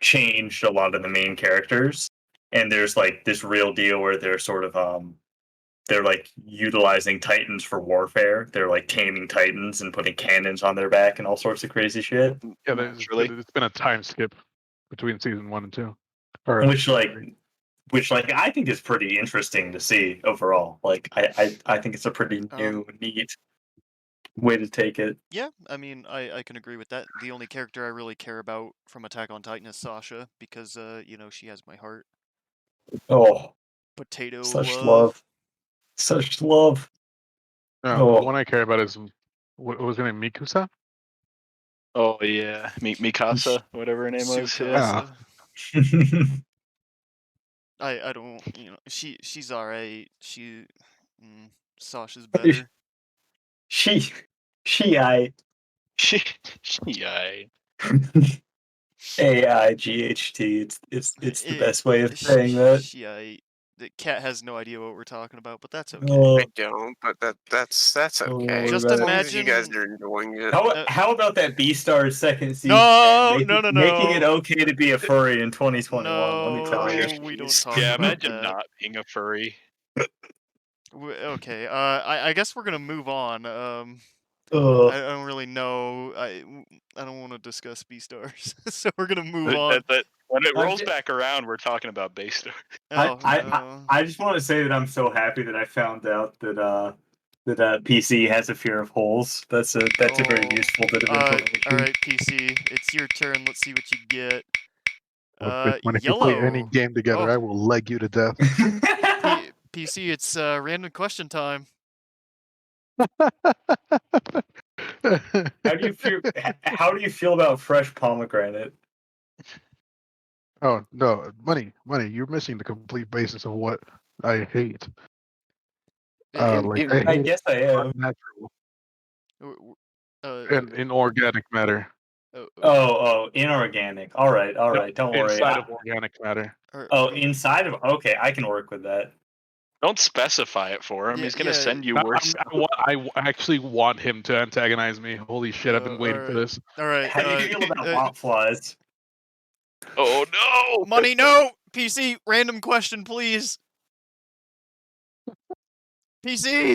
changed a lot of the main characters, and there's like this real deal where they're sort of they're like utilizing titans for warfare. They're like taming titans and putting cannons on their back and all sorts of crazy shit. Yeah, Naturally. there's been a time skip between season 1 and 2. Or Which season like 3. which like I think is pretty interesting to see overall. Like I think it's a pretty new, neat way to take it. Yeah, I mean, I can agree with that. The only character I really care about from Attack on Titan is Sasha because she has my heart. Oh, Potato such love. love. Such love. No, the Oh. one I care about is what was her name? Mikusa? Oh yeah, Mikasa, whatever her name was. Yeah. Tsukasa. I don't, she's alright. Sasha's better. she I Yeah. AIGHT. It's the best way of saying that. The cat has no idea what we're talking about, but that's okay. Oh, I don't, but that's Oh, okay. Just As long as you guys imagine. are enjoying it. how about that Beastar's second season? No, man? no, Making it no. okay to be a furry in 2021. Let me tell you. No, we don't talk Yeah, about imagine that. not being a furry. Okay, I guess we're gonna move on. Ugh. I don't really know. I don't want to discuss Beastars, so we're gonna move on. When it I'm rolls ju- back around, we're talking about Baystar. Oh, I just want to say that I'm so happy that I found out that PC has a fear of holes. That's a very useful bit of information. all right, PC, it's your turn. Let's see what you get. When if we play any Yellow. game together, Oh. I will leg you to death. PC, it's random question time. How do you feel? How do you feel about fresh pomegranate? Oh no, money! You're missing the complete basis of what I hate. I I hate guess I am. unnatural Uh, and inorganic matter. Inorganic. All right. Don't worry. Inside of organic matter. Inside of. Okay, I can work with that. Don't specify it for him. Yeah, He's gonna yeah. send you No, worse. I actually want him to antagonize me. Holy shit! I've been waiting for this. All right. How do you feel about want flies? Oh no! Money, no. PC, random question, please. PC.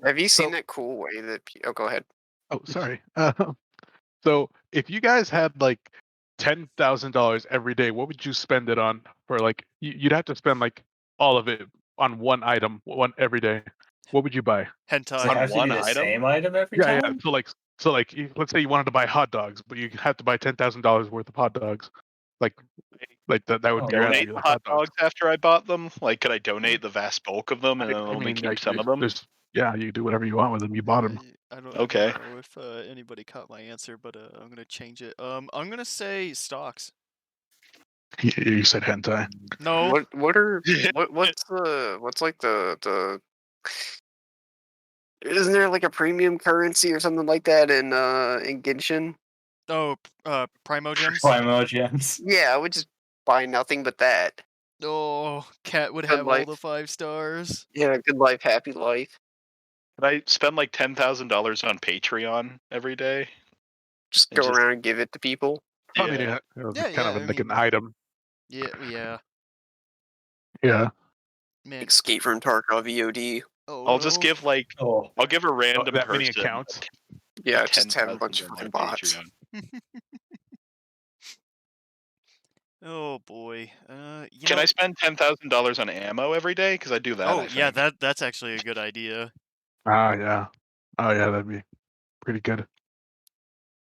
Have you seen So- that cool way that? Oh, go ahead. Oh, sorry. So if you guys had like $10,000 every day, what would you spend it on? For like, you'd have to spend like all of it on one item, one every day. What would you buy? Does it Hentai. have to one be the item? same item every Yeah. time? So like, let's say you wanted to buy hot dogs, but you have to buy $10,000 worth of hot dogs. Like that would Oh, guarantee Donate you the the hot hot dogs. dogs after I bought them. Like, could I donate the vast bulk of them and then I only mean, keep like, some of them? yeah, you do whatever you want with them. You bought them. I don't Okay. know if anybody caught my answer, but I'm gonna change it. I'm gonna say stocks. You said hentai. No. What's like the isn't there like a premium currency or something like that in Genshin? Oh, Primo gems. Primo gems. Yeah, I would just buy nothing but that. Oh, Cat would Good have all life. the 5 stars. Yeah, good life, happy life. Could I spend like $10,000 on Patreon every day? Just And go just- around and give it to people. I mean, Yeah. it was Yeah, kind yeah, of I like an mean- item. Yeah. Yeah. Man. Escape from Tarkov VOD. Oh I'll just no. give like Oh, I'll give a random that many person accounts. Yeah, just have a 10,000 bunch of on my fucking bots. Patreon. Oh boy. You Can know. I spend $10,000 on ammo every day? Because I do that. Oh I yeah, think. that's actually a good idea. Ah, yeah. Oh, yeah, that'd be pretty good.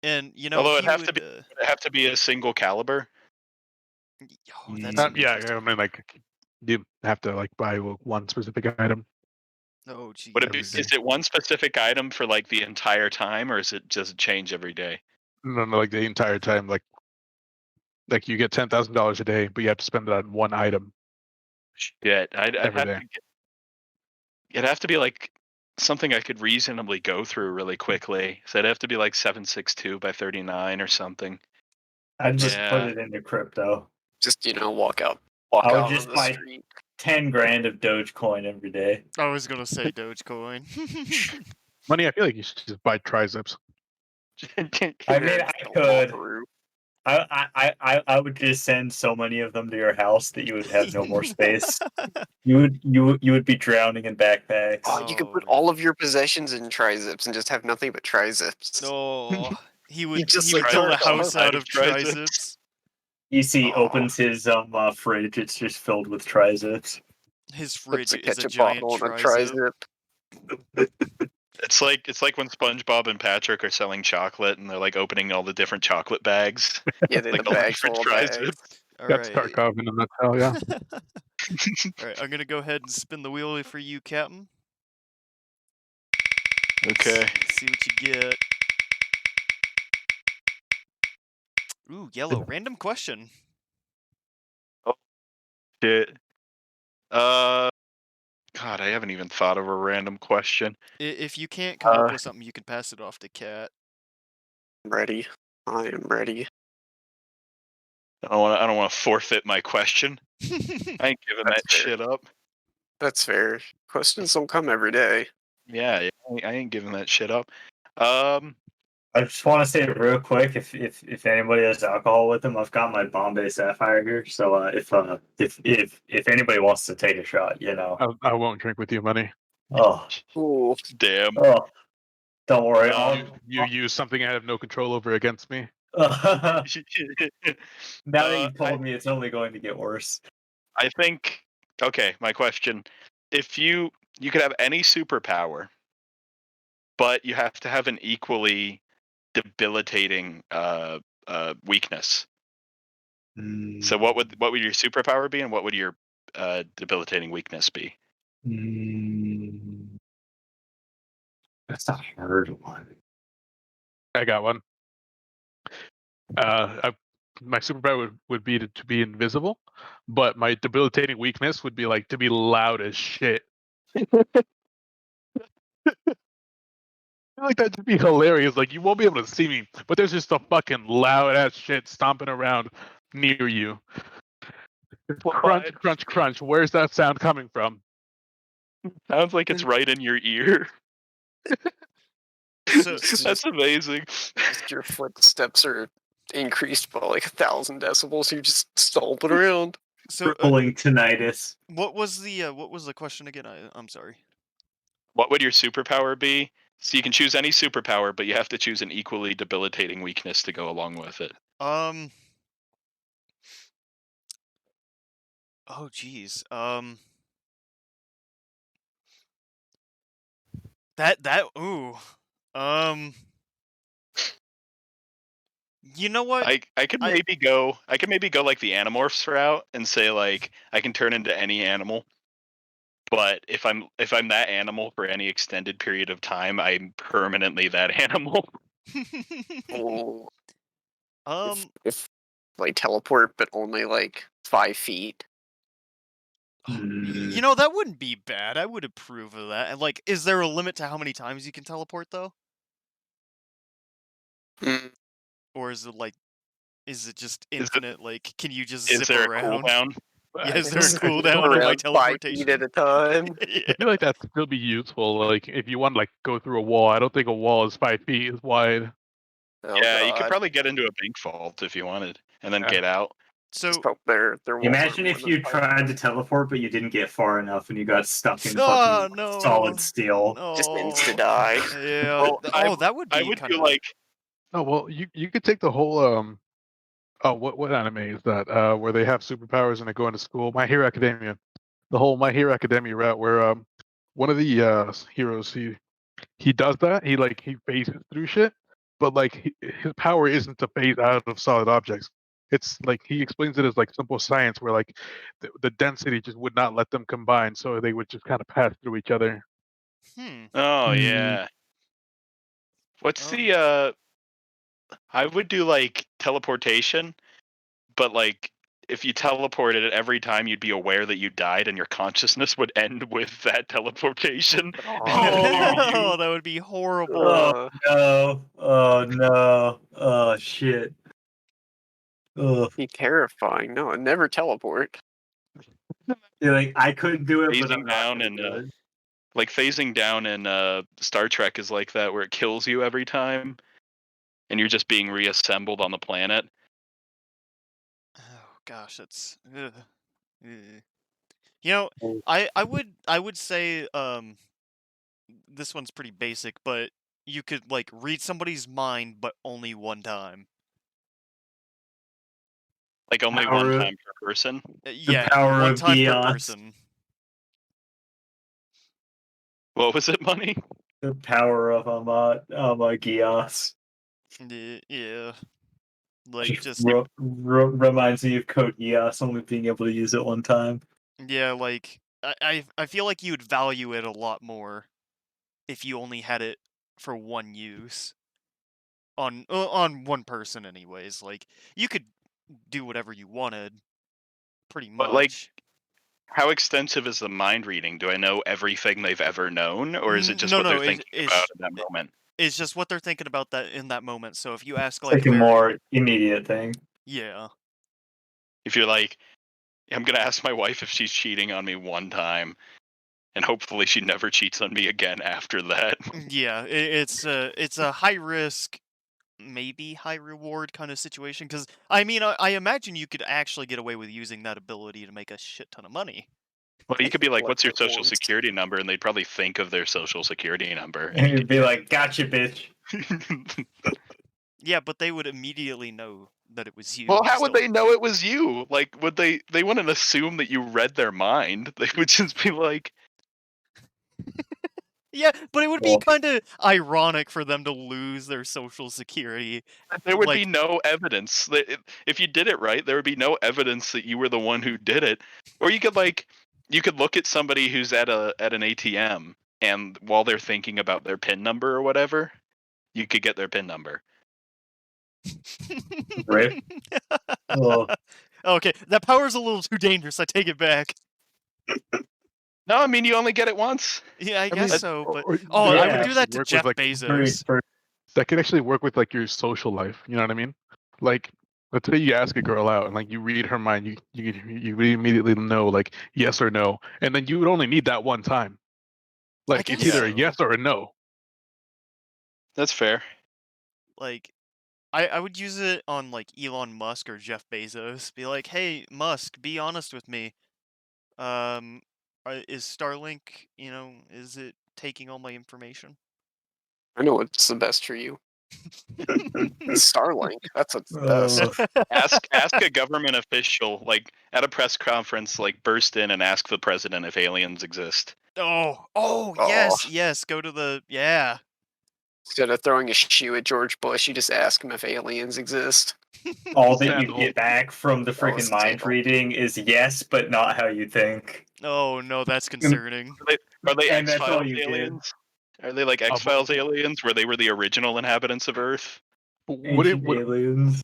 And you know, Although if it'd you have to would. be it'd have to be a single caliber. Oh, that's an Yeah, interesting. I mean, like, you have to like buy one specific item Oh Would it be? every jeez. day. Is it one specific item for like the entire time, or is it just change every day? No, no, like the entire time. Like you get $10,000 a day, but you have to spend it on one item Shit, I'd every have day. to. It'd have to be like something I could reasonably go through really quickly. So it'd have to be like 762 by 39 or something. I'd just put Yeah. it into crypto. Just walk I out would on just the buy street. 10 grand of Dogecoin every day. I was gonna say Dogecoin. Money, I feel like you should just buy triceps. I Yeah, mean, just I don't fall could. through. I would just send so many of them to your house that you would have no more space. You would be drowning in backpacks. Oh, you could put Oh all of your possessions in trizips and just have nothing but trizips. no. He would just he like would build a Tarkov. house Outside out of of triceps. triceps. EC Oh. opens his fridge. It's just filled with trizips. His Puts fridge a is a ketchup giant bottle on a trizip. trizip. It's like when SpongeBob and Patrick are selling chocolate and they're like opening all the different chocolate bags, Yeah, then like the all the bag's different full of bags. tri-zips. All That's right. Tarkov in a nutshell, yeah. All right, I'm gonna go ahead and spin the wheel for you, Captain. Okay. See what you get. Ooh, yellow. Random question. Shit. God, I haven't even thought of a random question. If you can't come up Uh, with something, you can pass it off to Cat. I'm ready. I am ready. I don't want to forfeit my question. I ain't giving That's that fair. shit up. That's fair. Questions don't come every day. Yeah, I ain't giving that shit up. Um, I just want to say real quick, if anybody has alcohol with them, I've got my Bombay Sapphire here. So if anybody wants to take a shot, I won't drink with you, money. oh Ooh. damn. oh, don't worry. You use something I have no control over against me. Now that Uh, you've told me, it's only going to get worse. I think. Okay, my question: if you could have any superpower, but you have to have an equally debilitating weakness. So what would your superpower be, and what would your debilitating weakness be? That's a hard one. I got one. My superpower would be to be invisible, but my debilitating weakness would be like to be loud as shit. I feel like that'd be hilarious. Like you won't be able to see me, but there's just a fucking loud ass shit stomping around near you. Crunch, crunch, crunch. Where's that sound coming from? Sounds like it's right in your ear. So, That's amazing. Just your footsteps are increased by like 1,000 decibels. You're just stomping around. so Crippling tinnitus. what was the question again? I'm sorry. What would your superpower be? So you can choose any superpower, but you have to choose an equally debilitating weakness to go along with it. Oh geez. That ooh. You know what? I could I maybe go like the Animorphs route and say like I can turn into any animal. But if I'm that animal for any extended period of time, I'm permanently that animal. Ooh. um If like teleport, but only like 5 feet. you know, that wouldn't be bad. I would approve of that. And like, is there a limit to how many times you can teleport though? Mm, Or is it just Is it infinite? Like, can you just is zip there a around? cooldown? Yeah, I is there a feel just like, cooldown on my around 5 feet at teleportation? a time. Yeah. I feel like that'd still be useful. Like if you want to like go through a wall, I don't think a wall is 5 feet wide. Oh Yeah, you could god. probably get into a bank vault if you wanted, and then Yeah. get out. So, hope their walls aren't Imagine more if than you 5. tried to teleport, but you didn't get far enough and you got stuck in oh fucking no, solid steel. Just insta no, die. yeah. Well, Oh, that would I be would kind do of. like Oh well, you could take the whole oh what anime is that where they have superpowers and they go into school? My Hero Academia. The whole My Hero Academia route where one of the heroes he does that. He phases through shit, but his power isn't to phase out of solid objects. It's like he explains it as like simple science where like the density just would not let them combine, so they would just kind of pass through each other. Hmm. oh Hmm. yeah. What's Um. the I would do like teleportation, but like if you teleported it every time you'd be aware that you died and your consciousness would end with that teleportation and then leave Oh, Oh, you. that would be horrible. Oh uh, no! Oh no! Oh shit! Ugh. be terrifying. No, never teleport. You're like, I couldn't do it, but I'm Phasing not down gonna and do it. like phasing down in Star Trek is like that where it kills you every time and you're just being reassembled on the planet. Oh gosh, that's. Ugh. Ugh. You know, I would say this one's pretty basic, but you could like read somebody's mind, but only one time. Like only one Power, time per person. the Yeah, power one of time per Geass, person. What was it, Money? the power of Geass. Yeah, like Just just reminds me of Code Geass only being able to use it one time. yeah, like I feel like you'd value it a lot more if you only had it for one use on one person anyways. Like you could do whatever you wanted pretty But like much. how extensive is the mind reading? Do I know everything they've ever known, or is it just No, what they're no, thinking about in that moment? it's just what they're thinking about that in that moment. So if you ask It's like like a very more immediate thing. yeah. If you're like, I'm gonna ask my wife if she's cheating on me one time, and hopefully she never cheats on me again after that. Yeah, it's a high risk, maybe high reward kind of situation. Because I mean, I imagine you could actually get away with using that ability to make a shit ton of money. Well, you could be like, "What's Collect your social rewards. security number?" and they'd probably think of their social security number, and And you you'd could be get. like, "Gotcha, bitch." Yeah, but they would immediately know that it was Well, you. how would So they know it was you? Like, would they? They wouldn't assume that you read their mind. They would just be like, yeah, but it would be Well, kind of ironic for them to lose their social security. there would be Like, no evidence that if you did it right, there would be no evidence that you were the one who did it. Or you could look at somebody who's at an ATM, and while they're thinking about their PIN number or whatever, you could get their PIN number. right? Well, okay, that power's a little too dangerous. I take it back. No, I mean you only get it once. Yeah, I I guess mean, That, so. But oh, that I could would yeah, do actually that to work with Jeff like very, Bezos. very that could actually work with like your social life. You know what I mean? Like, let's say you ask a girl out and like you read her mind, you really immediately know like yes or no, and then you would only need that one time. I Like it's guess yeah, either a so. yes or a no. that's fair. Like, I would use it on like Elon Musk or Jeff Bezos. Be like, hey, Musk, be honest with me. Um, is Starlink, is it taking all my information? I know what's the best for you. Starlink. That's what's the best. uh, Ask a government official, like at a press conference, like burst in and ask the president if aliens exist. oh, Oh, yes, yes. Go to the yeah. instead of throwing a shoe at George Bush, you just ask him if aliens exist. all that you Sandal. get back from the That freaking was mind Sandal. reading is yes, but not how you think. Oh no, that's And concerning. Are they and X that's all Files you get. aliens? Are they like X Uh, but, Files aliens, where they were the original inhabitants of Earth? but would it Ancient would aliens.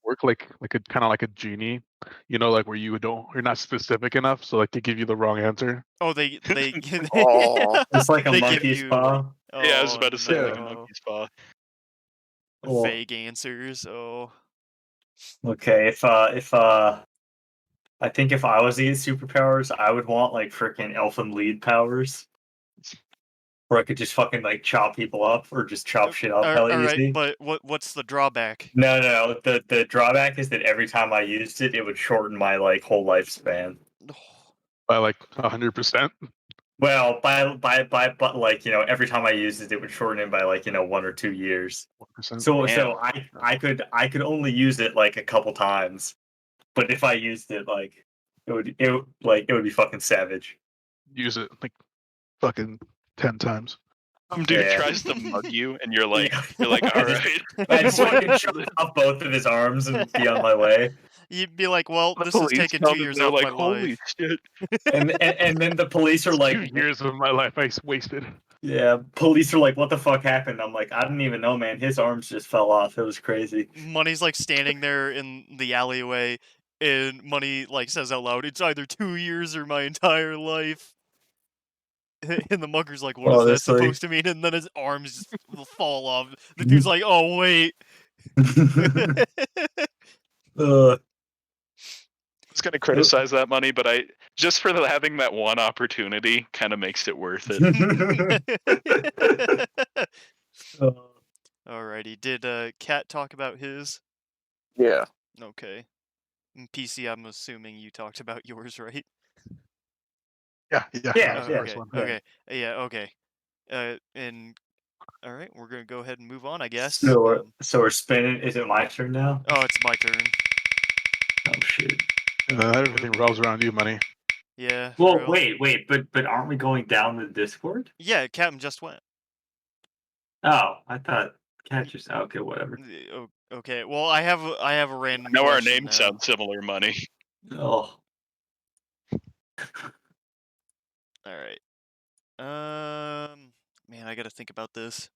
work like a kind of like a genie? You know, like where you're not specific enough, so like they give you the wrong answer. Oh, they Oh, It's like a they give monkey's you paw. Yeah, I was oh about to say like Yeah. a no, monkey's paw. Well, vague answers. Oh, okay, I think if I was to get superpowers, I would want like freaking elfin lead powers. where I could just fucking like chop people up or just chop shit up hella all right, easy. but what's the drawback? No. The drawback is that every time I used it, it would shorten my like whole lifespan. By like 100%. Well, but like every time I used it, it would shorten it by like 1 or 2 years. 1%. So Damn. I could only use it like a couple times, but if I used it like it would be fucking savage. Use it like fucking 10 times. Some dude Yeah. tries to mug you, and you're Yeah. like, all I just- right. I just fucking chop off both of his arms and be on my way. You'd be like, well, The this has police taken come 2 and years they're off like, my holy life. shit. And then the police are like, 2 years of my life I wasted. yeah, police are like, what the fuck happened? I'm like, I didn't even know, man. His arms just fell off. It was crazy. Money's like standing there in the alleyway, and Money like says out loud, "It's either 2 years or my entire life." And the mugger's like, "What is that Honestly. supposed to mean?" And then his arms just fall off. The dude's like, "Oh wait." Uh, I was gonna criticize that money, but I just for having that one opportunity kind of makes it worth it. Alrighty, did Cat talk about his? Yeah. Okay. And PC, I'm assuming you talked about yours, right? Yeah, Yeah, that was the yeah. first one. Okay. Yeah. Okay. And all right, we're gonna go ahead and move on, I guess. So we're spinning. Is it my turn now? Oh, it's my turn. Oh shit. And then everything revolves around you, money. Yeah. Well, real. wait, but aren't we going down the Discord? Yeah, Captain just went. Oh, I thought Cat just. Okay, whatever. Okay. Well, I have a random. Now our question names now. sound similar, money. Oh. All right. Man, I gotta think about this.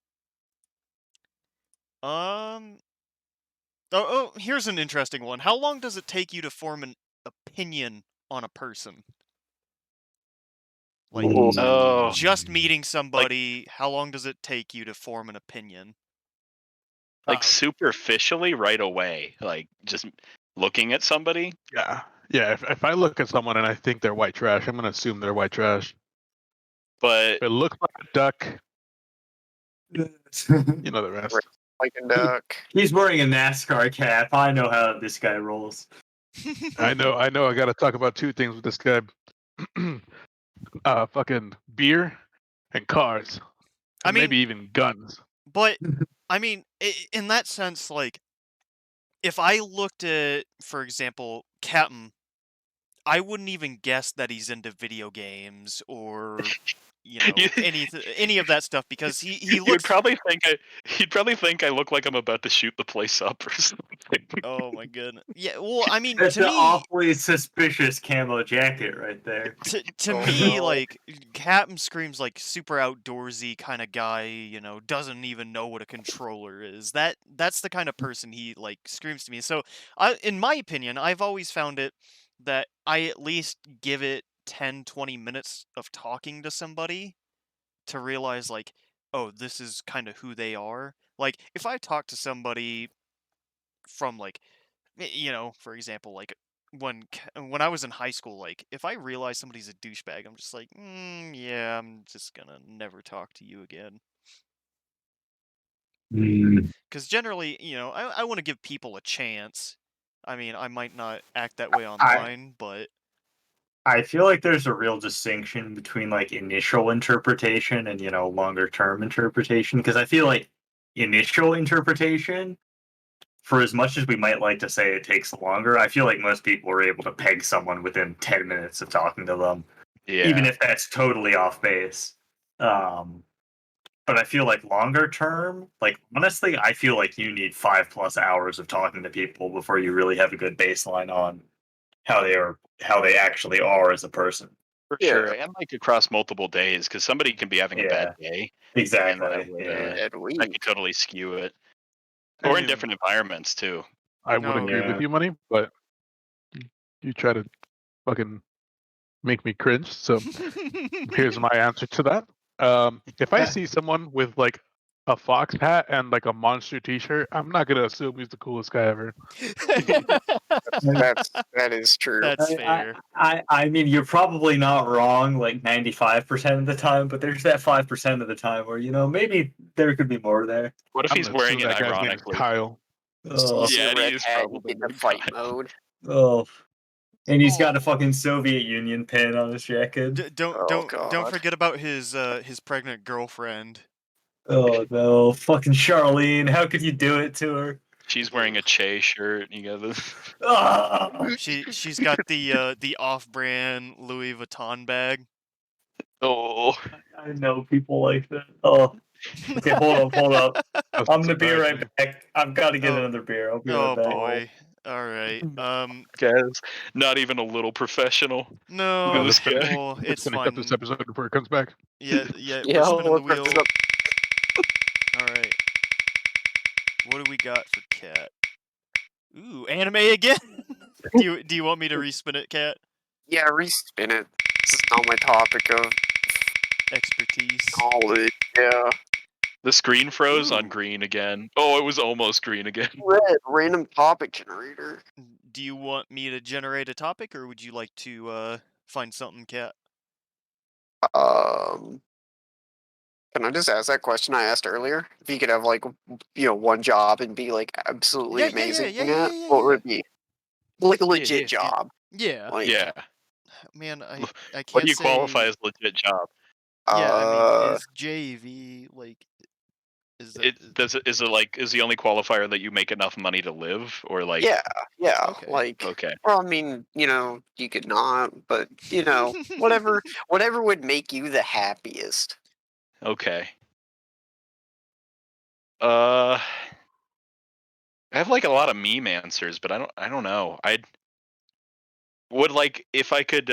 Here's an interesting one. How long does it take you to form an opinion on a person? Like, Ooh. Oh, just meeting somebody, how long does it take you to form an opinion? like superficially right away, like just looking at somebody. Yeah. Yeah, if I look at someone and I think they're white trash, I'm going to assume they're white trash. But If it looks like a duck, you know the rest. Like a duck. He's wearing a NASCAR cap. I know how this guy rolls. I know. I got to talk about two things with this guy. Fucking beer and cars. I And mean, maybe even guns. but I mean, in that sense, like, if I looked at, for example, Captain, I wouldn't even guess that he's into video games or any of that stuff because he you'd looks. he'd probably think I look like I'm about to shoot the place up or something. Oh my goodness. Yeah. Well, I mean, That's to an me, awfully suspicious camo jacket right there. to Oh, me, no. like Captain screams like super outdoorsy kind of guy. Doesn't even know what a controller is. That's the kind of person he like screams to me. So, in my opinion, I've always found it that I at least give it 10, 20 minutes of talking to somebody to realize like, oh, this is kind of who they are. Like, if I talk to somebody from like, for example, like when I was in high school, like if I realize somebody's a douchebag, I'm just like, yeah, I'm just gonna never talk to you again. Because generally, I want to give people a chance. I mean, I might not act that way online, but I feel like there's a real distinction between like initial interpretation and longer term interpretation because I feel like initial interpretation, for as much as we might like to say it takes longer, I feel like most people are able to peg someone within 10 minutes of talking to them, even Yeah, if that's totally off base. But I feel like longer term, like honestly, I feel like you need 5+ hours of talking to people before you really have a good baseline on how they actually are as a person. for Yeah. sure, and like across multiple days, because somebody can be having a bad Yeah, day, and that exactly. would Yeah. Dead that weed. could totally skew it, I or in mean, different environments too. I would no. agree with Yeah. you, money, but you try to fucking make me cringe. So here's my answer to that. If I see someone with like a fox hat and like a monster T-shirt, I'm not gonna assume he's the coolest guy ever. That is true. That's fair. I mean, you're probably not wrong like 95% of the time, but there's that 5% of the time where, maybe there could be more there. What if I'm he's gonna wearing assume it that guy's name is ironically? Kyle. You Oh, see Yeah, a he red is hat, you probably get into named fight Kyle. mode. oh. And he's got a Oh, fucking Soviet Union pin on his jacket. don't Oh don't god. forget about his pregnant girlfriend. Oh no, fucking Charlene, how could you do it to her? She's wearing a Che shirt. You got this. Ah! She's got the off-brand Louis Vuitton bag. Oh, I know people like that. Oh, okay, hold up. That's I'm gonna be right embarrassing. back. I've got to get Oh, another beer. I'll be right oh back. boy. All right. guys, not even a little professional. Look at No. Well, this guy. Well, let's it's finish up this fine. episode before it comes back. Yeah, yeah. Yeah, We're spinning the let's wrap wheel. this up. All right. What do we got for Cat? Ooh, anime again. do you want me to respin it, Cat? Yeah, respin it. This is not my topic of Expertise. knowledge. Yeah. The screen froze on Ooh. green again. Oh, it was almost green again. Red, random topic generator. Do you want me to generate a topic, or would you like to find something, Cat? Um, can I just ask that question I asked earlier? If you could have like, one job and be like absolutely Yeah, yeah, yeah, amazing yeah, yeah, at, yeah, what would yeah. it be? Like a Yeah, legit yeah, yeah. job. Yeah. Like, Yeah. Man, I What can't do you qualify say. as legit job? Yeah, I mean, uh, is JV like is that Is the only qualifier that you make enough money to live, or like yeah, yeah. okay? Like, okay, well, I mean, you could not, but whatever would make you the happiest. okay. Uh, I have like a lot of meme answers, but I don't know. I would like if I could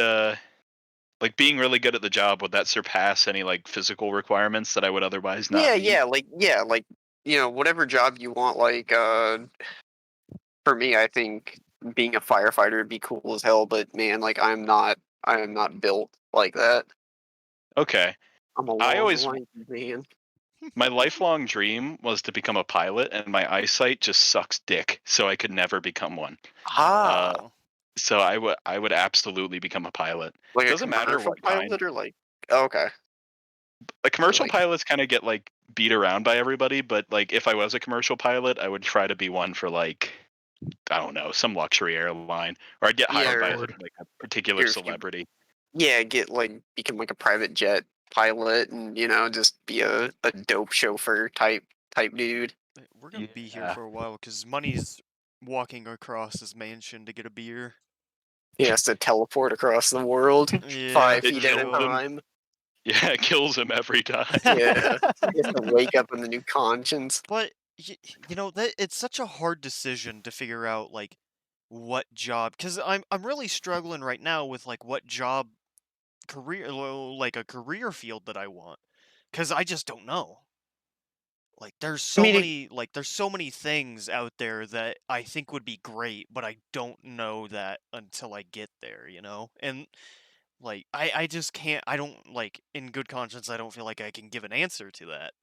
like being really good at the job, would that surpass any like physical requirements that I would otherwise not meet? Like whatever job you want. Like, for me, I think being a firefighter would be cool as hell. But man, like, I am not built like that. Okay. I'm a I long, always lanky man. My lifelong dream was to become a pilot, and my eyesight just sucks dick, so I could never become one. Uh, Ah, Oh. so I would absolutely become a pilot. like a Doesn't matter commercial what kind. pilot or like, oh, okay, Like or commercial like, pilots kind of get like beat around by everybody, but like if I was a commercial pilot, I would try to be one for like I don't know, some luxury airline, or I'd get yeah, hired by or, Cardboard. like a particular or if you celebrity. become like a private jet pilot and just be a dope chauffeur type dude. We're gonna be here Yeah. for a while because Money's walking across his mansion to get a beer. He has to teleport across the world Yeah, 5 for It feet at a kills real. him. time. Yeah, it kills him every time. Yeah, he has to wake up in the new conscience. But that it's such a hard decision to figure out like what job, because I'm really struggling right now with like what job career like a career field that I want, because I just don't know. Like I mean, there's so many things out there that I think would be great, but I don't know that until I get there. And like I just can't, I don't, like, in good conscience, I don't feel like I can give an answer to that.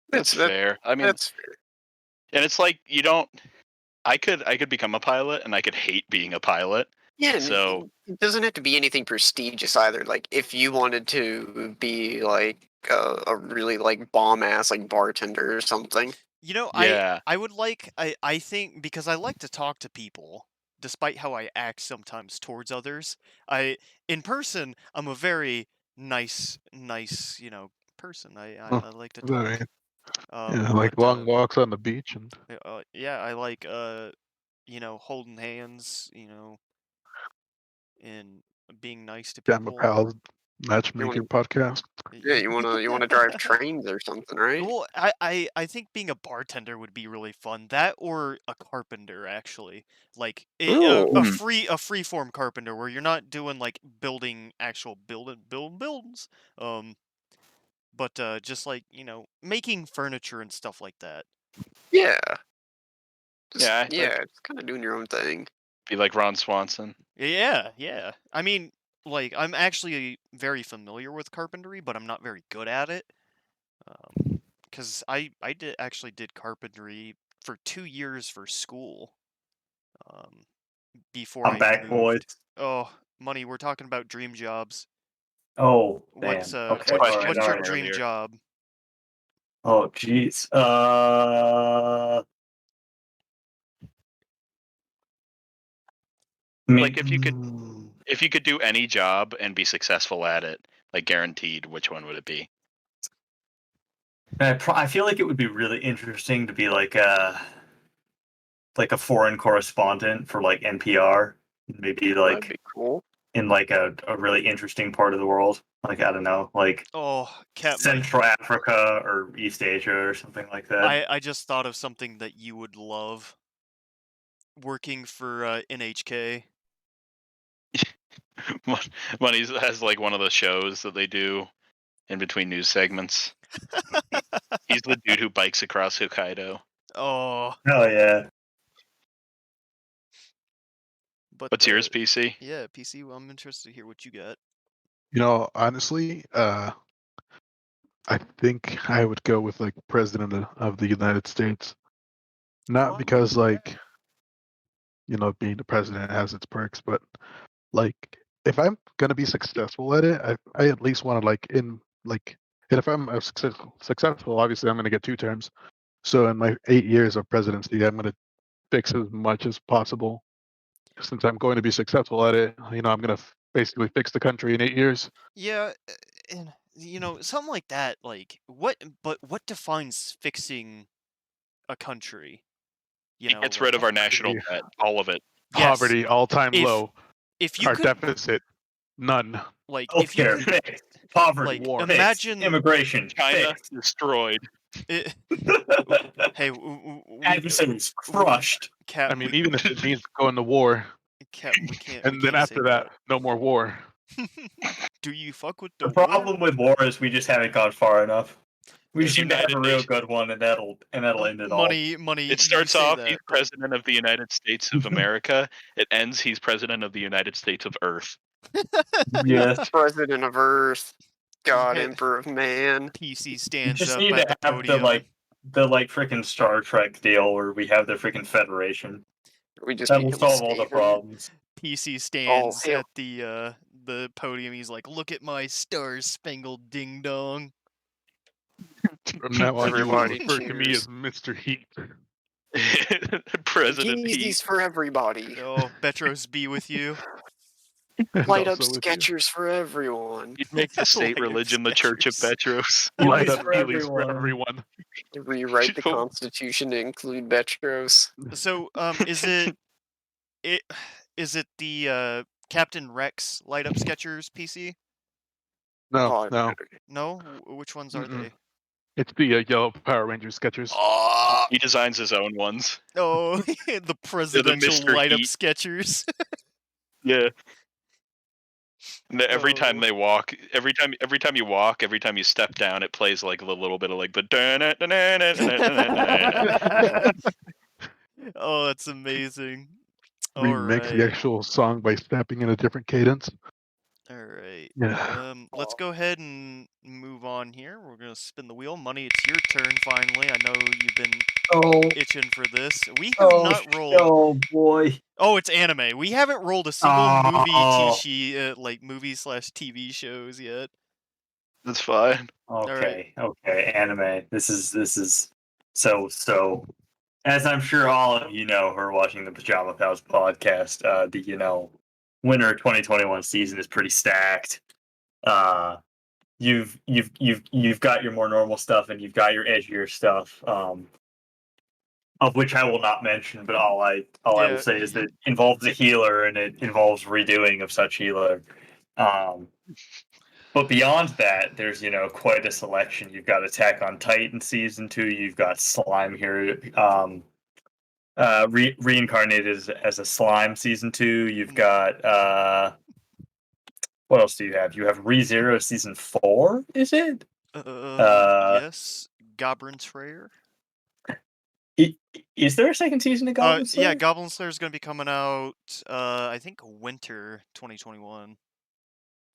that's That's fair. I mean, that's fair. and it's like you don't. I could become a pilot, and I could hate being a pilot. Yeah, and So it doesn't have to be anything prestigious either. Like, if you wanted to be like a really like bomb ass like bartender or something. You know, I yeah, I would like I think, because I like to talk to people despite how I act sometimes towards others. I In person, I'm a very nice person. I I, Huh, I like to what does that talk. mean? Yeah, like But long walks on the beach and yeah, I like holding hands, and being nice to Gamma people. Pals You Matchmaker want podcast. Yeah, you wanna drive trains or something, right? Well, I think being a bartender would be really fun. That, or a carpenter, actually. Like a Hmm. free form carpenter where you're not doing like building actual building buildings. Um, but just like, making furniture and stuff like that. Yeah, yeah. just kind of doing your own thing. Be like Ron Swanson. Yeah, yeah. I mean, like, I'm actually very familiar with carpentry, but I'm not very good at it. Because I did carpentry for 2 years for school. Before I'm I back, boys. moved. Oh, money. We're talking about dream jobs. Oh, What's damn. Okay, what's all right, what's all your right. dream earlier. job? Oh, jeez. Like if you could do any job and be successful at it, like guaranteed, which one would it be? I feel like it would be really interesting to be like a foreign correspondent for like NPR, maybe That'd like be cool. in like a really interesting part of the world. Like I don't know, like Oh, Central Africa or East Asia or something like that. I just thought of something that you would love. Working for NHK. Money has like one of the shows that they do in between news segments. He's the dude who bikes across Hokkaido. Oh, Hell yeah. but What's yours, PC? yeah, PC. Well, I'm interested to hear what you got. Honestly, I think I would go with like President of the United States. Not Oh, I mean, because like, being the president has its perks, but like if I'm gonna be successful at it, I at least want to and if I'm successful, obviously I'm gonna get 2 terms. So in my 8 years of presidency, I'm gonna fix as much as possible. Since I'm going to be successful at it, I'm gonna basically fix the country in 8 years. yeah, and something like that. Like, what defines fixing a country? He gets rid Like, of our national Poverty, debt, all of it. yes, poverty all-time if low. if you Our could, deficit, none. like, if you Healthcare could, fixed. Poverty like, War. fixed. imagine Immigration China fixed. destroyed. it. Hey, Adversaries crushed. I Captain, mean, even if it means going to war, Captain, we and then can't say after that, no more war. that. Do you fuck with the The war? problem with war is we just haven't gone far enough. We just need to have United a real Nations. good one, and that'll end it all. Money. It You starts say off, he's that, but president of the United States of America. It ends, he's president of the United States of Earth. Yes. President of Earth, God, Yeah, Emperor of Man. PC We stands just up need at to the have podium. the freaking Star Trek deal where we have the freaking Federation. We just That will become a solve all the statehood. problems. PC Oh, stands hell. at the podium. He's like, "Look at my star-spangled ding dong." From now on, you will Everybody refer to me as cheers. Mr. Heat. President Heat. Yeezys for everybody. Oh, Betros be with you. And Light up also with you. Skechers for everyone. You'd make the state Light up religion the Church of Skechers. Petros. Light Heelys up for Heelys for everyone. everyone. Rewrite the Constitution to include Betros. So, it is it the Captain Rex light up Skechers PC? No, Oh, no. No, which ones are Mm-mm. they? It's the yellow Power Ranger Skechers. Oh, He designs his own ones. oh, the They're the presidential Mr. light up Heat. Skechers. Yeah. And every time Oh. they walk, every time you walk, every time you step down, it plays like a little bit of like the Oh, that's amazing. All Remix the right. actual song by stepping in a different cadence. All right. Yeah. Let's go ahead and move on here. We're gonna spin the wheel. Money, it's your turn finally. I know you've been Oh, itching for this. We have not rolled. oh boy. Oh, it's anime. We haven't rolled a single movie Oh, like movie/TV shows yet. That's fine. All right. okay. Anime. This is so. As I'm sure all of you know who are watching the Pajama Pals podcast, the winter 2021 season is pretty stacked. You've got your more normal stuff and you've got your edgier stuff. Of which I will not mention, but all I will Yeah. say is that it involves a healer and it involves redoing of such healer. Um, but beyond that, there's quite a selection. You've got Attack on Titan season 2. You've got Slime here, reincarnated as a slime season 2. You've got what else do you have? You have ReZero season 4. Is it? Yes. Goblin Slayer. Is there a second season of Goblin Slayer? Yeah, Goblin Slayer is gonna be coming out. I think winter 2021.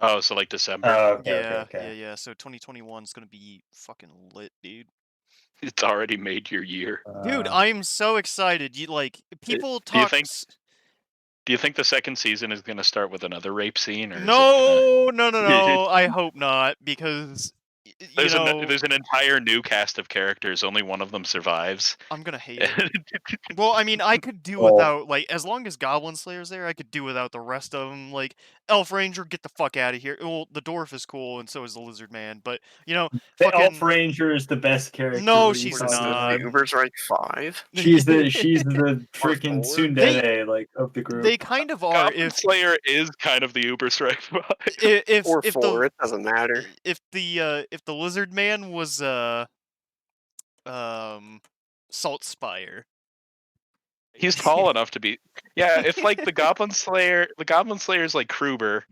Oh, so like December. Oh, okay, Yeah, okay. yeah. So 2021 is gonna be fucking lit, dude. It's already made your year. Dude, I'm so excited. You like people Do you talk. think? Do you think the second season is going to start with another rape scene, or is it gonna? No, no, no, no. I hope not because you know There's an entire new cast of characters. Only one of them survives. I'm gonna hate it. Well, I mean, I could do Well, without like as long as Goblin Slayer's there, I could do without the rest of them. Like Elf Ranger, get the fuck out of here. Well, the dwarf is cool, and so is the Lizard Man. But the Elf fucking Ranger is the best character. no, What are you she's What is talking this? not. The about? Uber's right 5 She's the or freaking 4? tsundere like of the They group. kind of are. Goblin Slayer is kind of the Uber Strike 5. Or If 4, it doesn't matter. if the Lizard Man was um Salt Spire. He's tall enough to be. Yeah, if like the Goblin Slayer's like Kruber.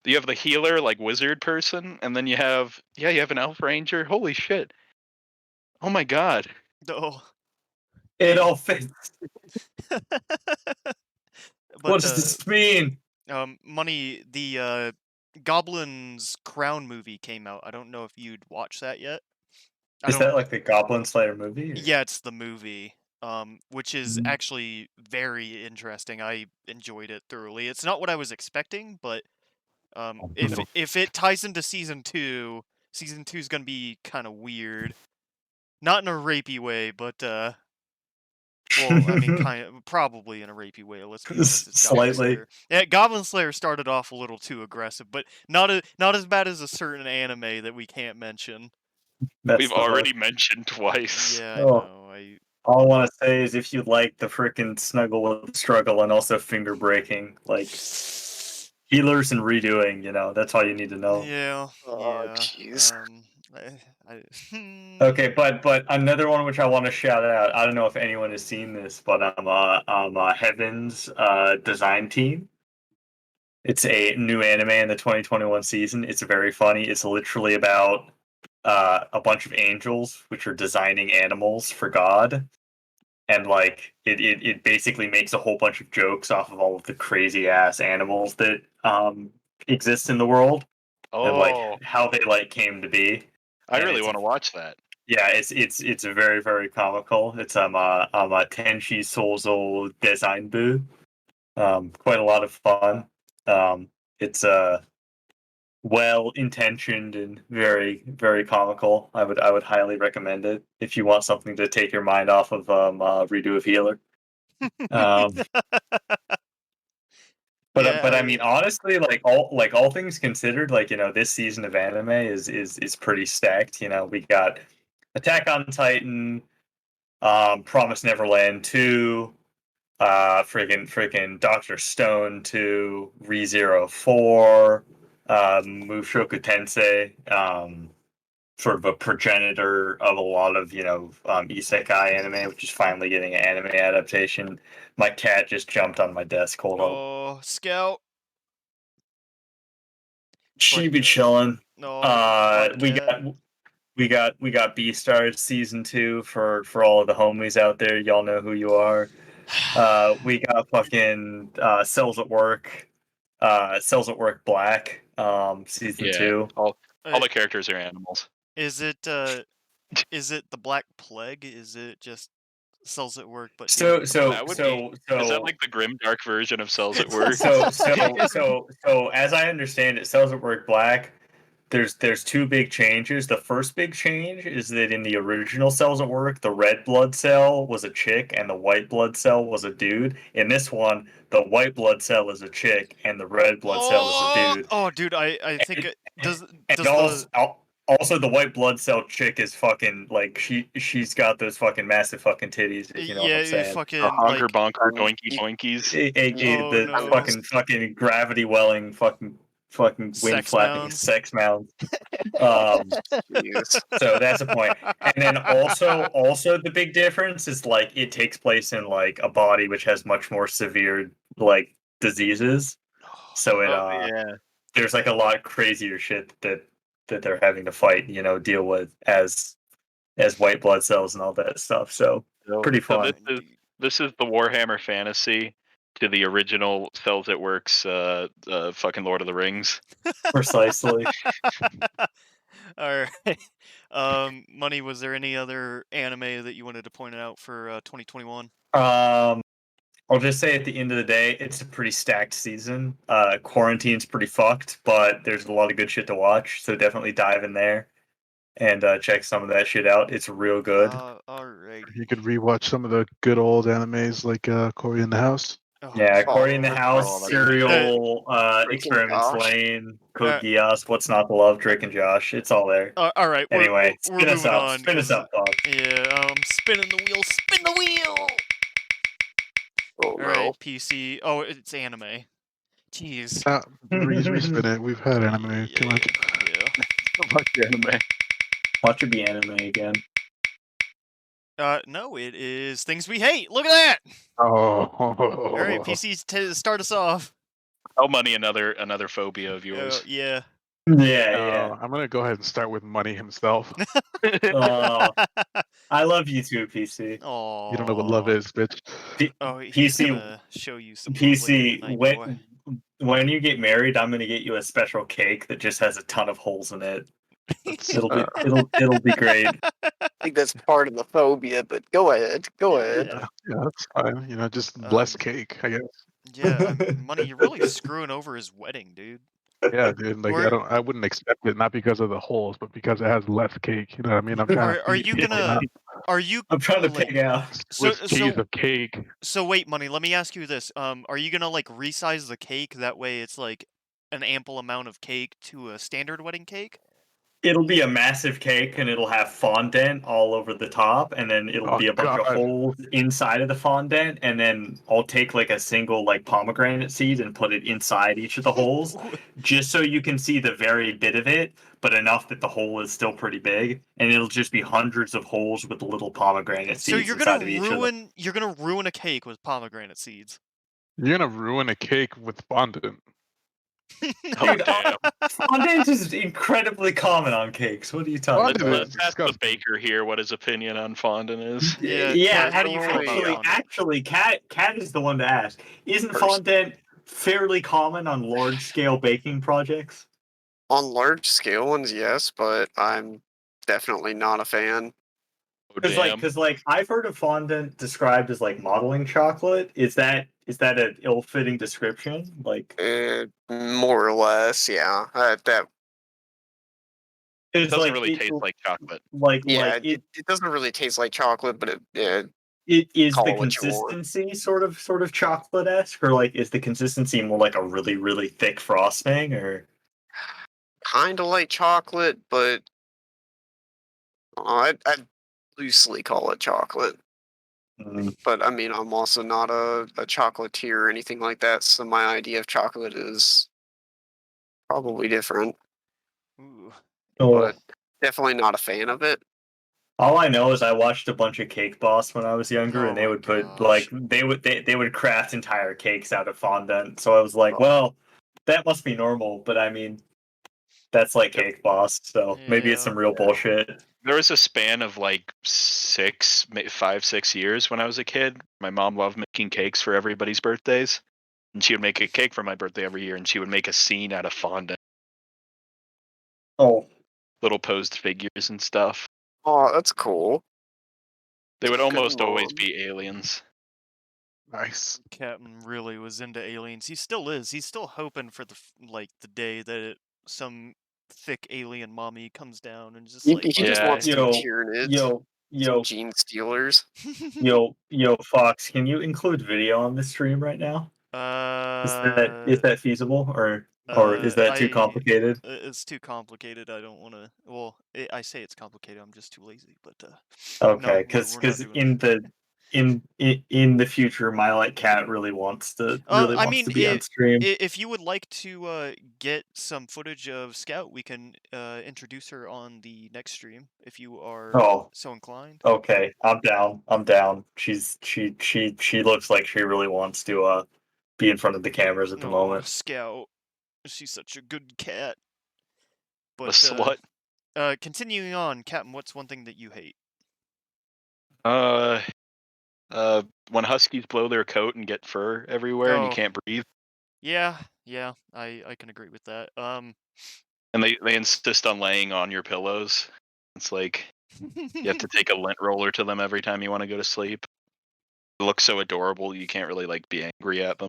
You have the healer, like wizard person, and then you have an elf ranger. Holy shit! Oh my god! Oh, It all fits. What but does this mean? money. The Goblin's Crown movie came out. I don't know if you'd watch that yet. I Is don't. that like the Goblin Slayer movie? Or? Yeah, it's the movie. Which is Mhm. actually very interesting. I enjoyed it thoroughly. It's not what I was expecting, but if it ties into season two is gonna be kind of weird. Not in a rapey way, but well, I mean, kind of probably in a rapey way. Let's be honest. It's Goblin Slightly. Slayer. Yeah, Goblin Slayer started off a little too aggressive, but not as bad as a certain anime that we can't mention. That's We've the hook. already mentioned twice. Yeah, I Oh, know. all I want to say is if you like the frickin' snuggle with the struggle and also finger breaking, like healers and redoing, that's all you need to know. Yeah, Oh, yeah. jeez. Okay, but another one which I want to shout out. I don't know if anyone has seen this, but Heaven's design team. It's a new anime in the 2021 season. It's very funny. It's literally about a bunch of angels which are designing animals for God, and like it basically makes a whole bunch of jokes off of all of the crazy ass animals that exist in the world, and like Oh, how they like came to be. I And really it's want to watch that. yeah, it's a very very comical. It's Tenshi Souzo Design Boo. Quite a lot of fun. It's well intentioned and very very comical. I would highly recommend it if you want something to take your mind off of Redo of Healer. Um, Yeah, but I mean honestly, like all things considered, like this season of anime is pretty stacked. We got Attack on Titan, Promise Neverland 2, freaking Doctor Stone 2, ReZero 4, Mushoku Tensei, sort of a progenitor of a lot of isekai anime, which is finally getting an anime adaptation. My cat just jumped on my desk. Hold up. oh, Scout. She But be chilling. no, bug We cat. got we got Beastars season 2 for all of the homies out there. Y'all know who you are. We got fucking Cells at Work Black, season Yeah, 2. all Uh, the characters are animals. is it the Black Plague? Is it just cells at work but dealing So with the so That Black would Plague? be. so Is that so like the grim dark version of Cells at Work? so as I understand it, Cells at Work Black, there's two big changes. The first big change is that in the original Cells at Work, the red blood cell was a chick and the white blood cell was a dude. In this one, the white blood cell is a chick and the red blood cell is a Oh, dude. oh, dude, I think And, it does. and Does the also the white blood cell chick is fucking like she's got those fucking massive fucking titties, if you know what I'm yeah, saying. The fucking honker like bonker Um, doinky e- doinkies. oh The no, fucking gravity welling fucking wind sex flapping mounds. sex mounds. Um, Jeez. so that's a point. And then also the big difference is like it takes place in like a body which has much more severe like diseases. Oh, So it Oh yeah. there's like a lot crazier shit that they're having to fight, deal with as white blood cells and all that stuff. So So, pretty so fun. this is the Warhammer Fantasy. to the original Cells at Works, fucking Lord of the Rings. Precisely. All right. Money, was there any other anime that you wanted to point out for 2021? I'll just say at the end of the day, it's a pretty stacked season. Quarantine's pretty fucked, but there's a lot of good shit to watch. So definitely dive in there and check some of that shit out. It's real good. Alrighty. You could rewatch some of the good old animes like Cory in the House. Oh, Yeah, God. Cory in the Oh, House, that's Serial, Drake and Experiments Josh. Lane, Code Geass, What's Not to Love, Drake and Josh. It's all there. All right, Anyway, we're spin us moving up. on. Spin us 'Cause, up, Bob. yeah, spinning the wheel, spin the wheel. Oh All no. right, PC. Oh, it's anime. Jeez. Respin it. We've had anime too much. Yeah. Fuck your anime. Watch it be anime again. No, it is things we hate. Look at that. Oh. All right, PC, start us off. Oh, Money, another phobia of yours. Yeah. Yeah. I'm gonna go ahead and start with Money himself. Oh, I love you too, PC. Oh. You don't know what love is, bitch. Oh, he's PC, gonna show you some love later PC. tonight, boy. When you get married, I'm gonna get you a special cake that just has a ton of holes in it. That's, It'll be great. I think that's part of the phobia, but go ahead. Go ahead. yeah, that's fine. You know, just Um, blessed cake, I guess. Yeah, Money, you're really screwing over his wedding, dude. Yeah, dude. Like We're- I wouldn't accept it not because of the holes, but because it has less cake. You know what I mean? I'm trying Are to feed you people, gonna? not Are you? I'm trying to like, pig out. Swiss cheese of cake. So wait, Money. Let me ask you this. Are you gonna like resize the cake that way it's like an ample amount of cake to a standard wedding cake? It'll be a massive cake and it'll have fondant all over the top, and then it'll Oh be a bunch of God. holes inside of the fondant, and then I'll take like a single like pomegranate seed and put it inside each of the holes, just so you can see the very bit of it, but enough that the hole is still pretty big, and it'll just be hundreds of holes with little pomegranate So seeds inside of each of them. you're gonna ruin a cake with pomegranate seeds. You're gonna ruin a cake with fondant. Oh, Dude, damn. fondant is incredibly common on cakes. What are you talking Fondant about? Let's ask the disgusting. baker here what his opinion on fondant is. Yeah, how do you feel about fondant? Actually, Cat is the one to ask. Isn't First. fondant fairly common on large scale baking projects? On large scale ones, yes, but I'm definitely not a fan. Oh, damn. Because I've heard of fondant described as like modeling chocolate. Is that an ill fitting description? Like, More or less, yeah. That It it's doesn't like really taste like chocolate. yeah, it doesn't really taste like chocolate, but it is call the it what you want. consistency sort of chocolate esque, or like is the consistency more like a really really thick frosting, or Kind of like chocolate, but I'd loosely call it chocolate. But I mean, I'm also not a chocolatier or anything like that, so my idea of chocolate is probably different. Ooh. But definitely not a fan of it. All I know is I watched a bunch of Cake Boss when I was younger, Oh and they my would put gosh. they would craft entire cakes out of fondant. So I was like, Oh. well, that must be normal. But I mean, that's like Yep. Cake Boss, so maybe it's some real bullshit. There was a span of like 5, 6 years when I was a kid. My mom loved making cakes for everybody's birthdays. And she would make a cake for my birthday every year, and she would make a scene out of fondant. Oh, Little posed figures and stuff. Oh, that's cool. They would Good almost always mom. be aliens. Nice. Captain really was into aliens. He still is. He's still hoping for the day that some thick alien mommy comes down and just He, like he just Yeah. wants some yo, Tyranids, some yo, gene stealers. Fox, can you include video on this stream right now? Is that feasible, or is that too complicated? It's too complicated. I don't want to. Well, I say it's complicated. I'm just too lazy. But Okay, no, because we're not doing that. in the future, my like cat really wants to I mean, be on stream. if you would like to get some footage of Scout, we can introduce her on the next stream if you are Oh, so inclined. okay, I'm down. I'm down. She looks like she really wants to be in front of the cameras at the Oh, moment. Scout, she's such a good cat. But The slut. continuing on, Captain, what's one thing that you hate? When huskies blow their coat and get fur everywhere and you Oh, can't breathe, yeah, I can agree with that. and they insist on laying on your pillows. It's like you have to take a lint roller to them every time you want to go to sleep. They look so adorable, you can't really like be angry at them.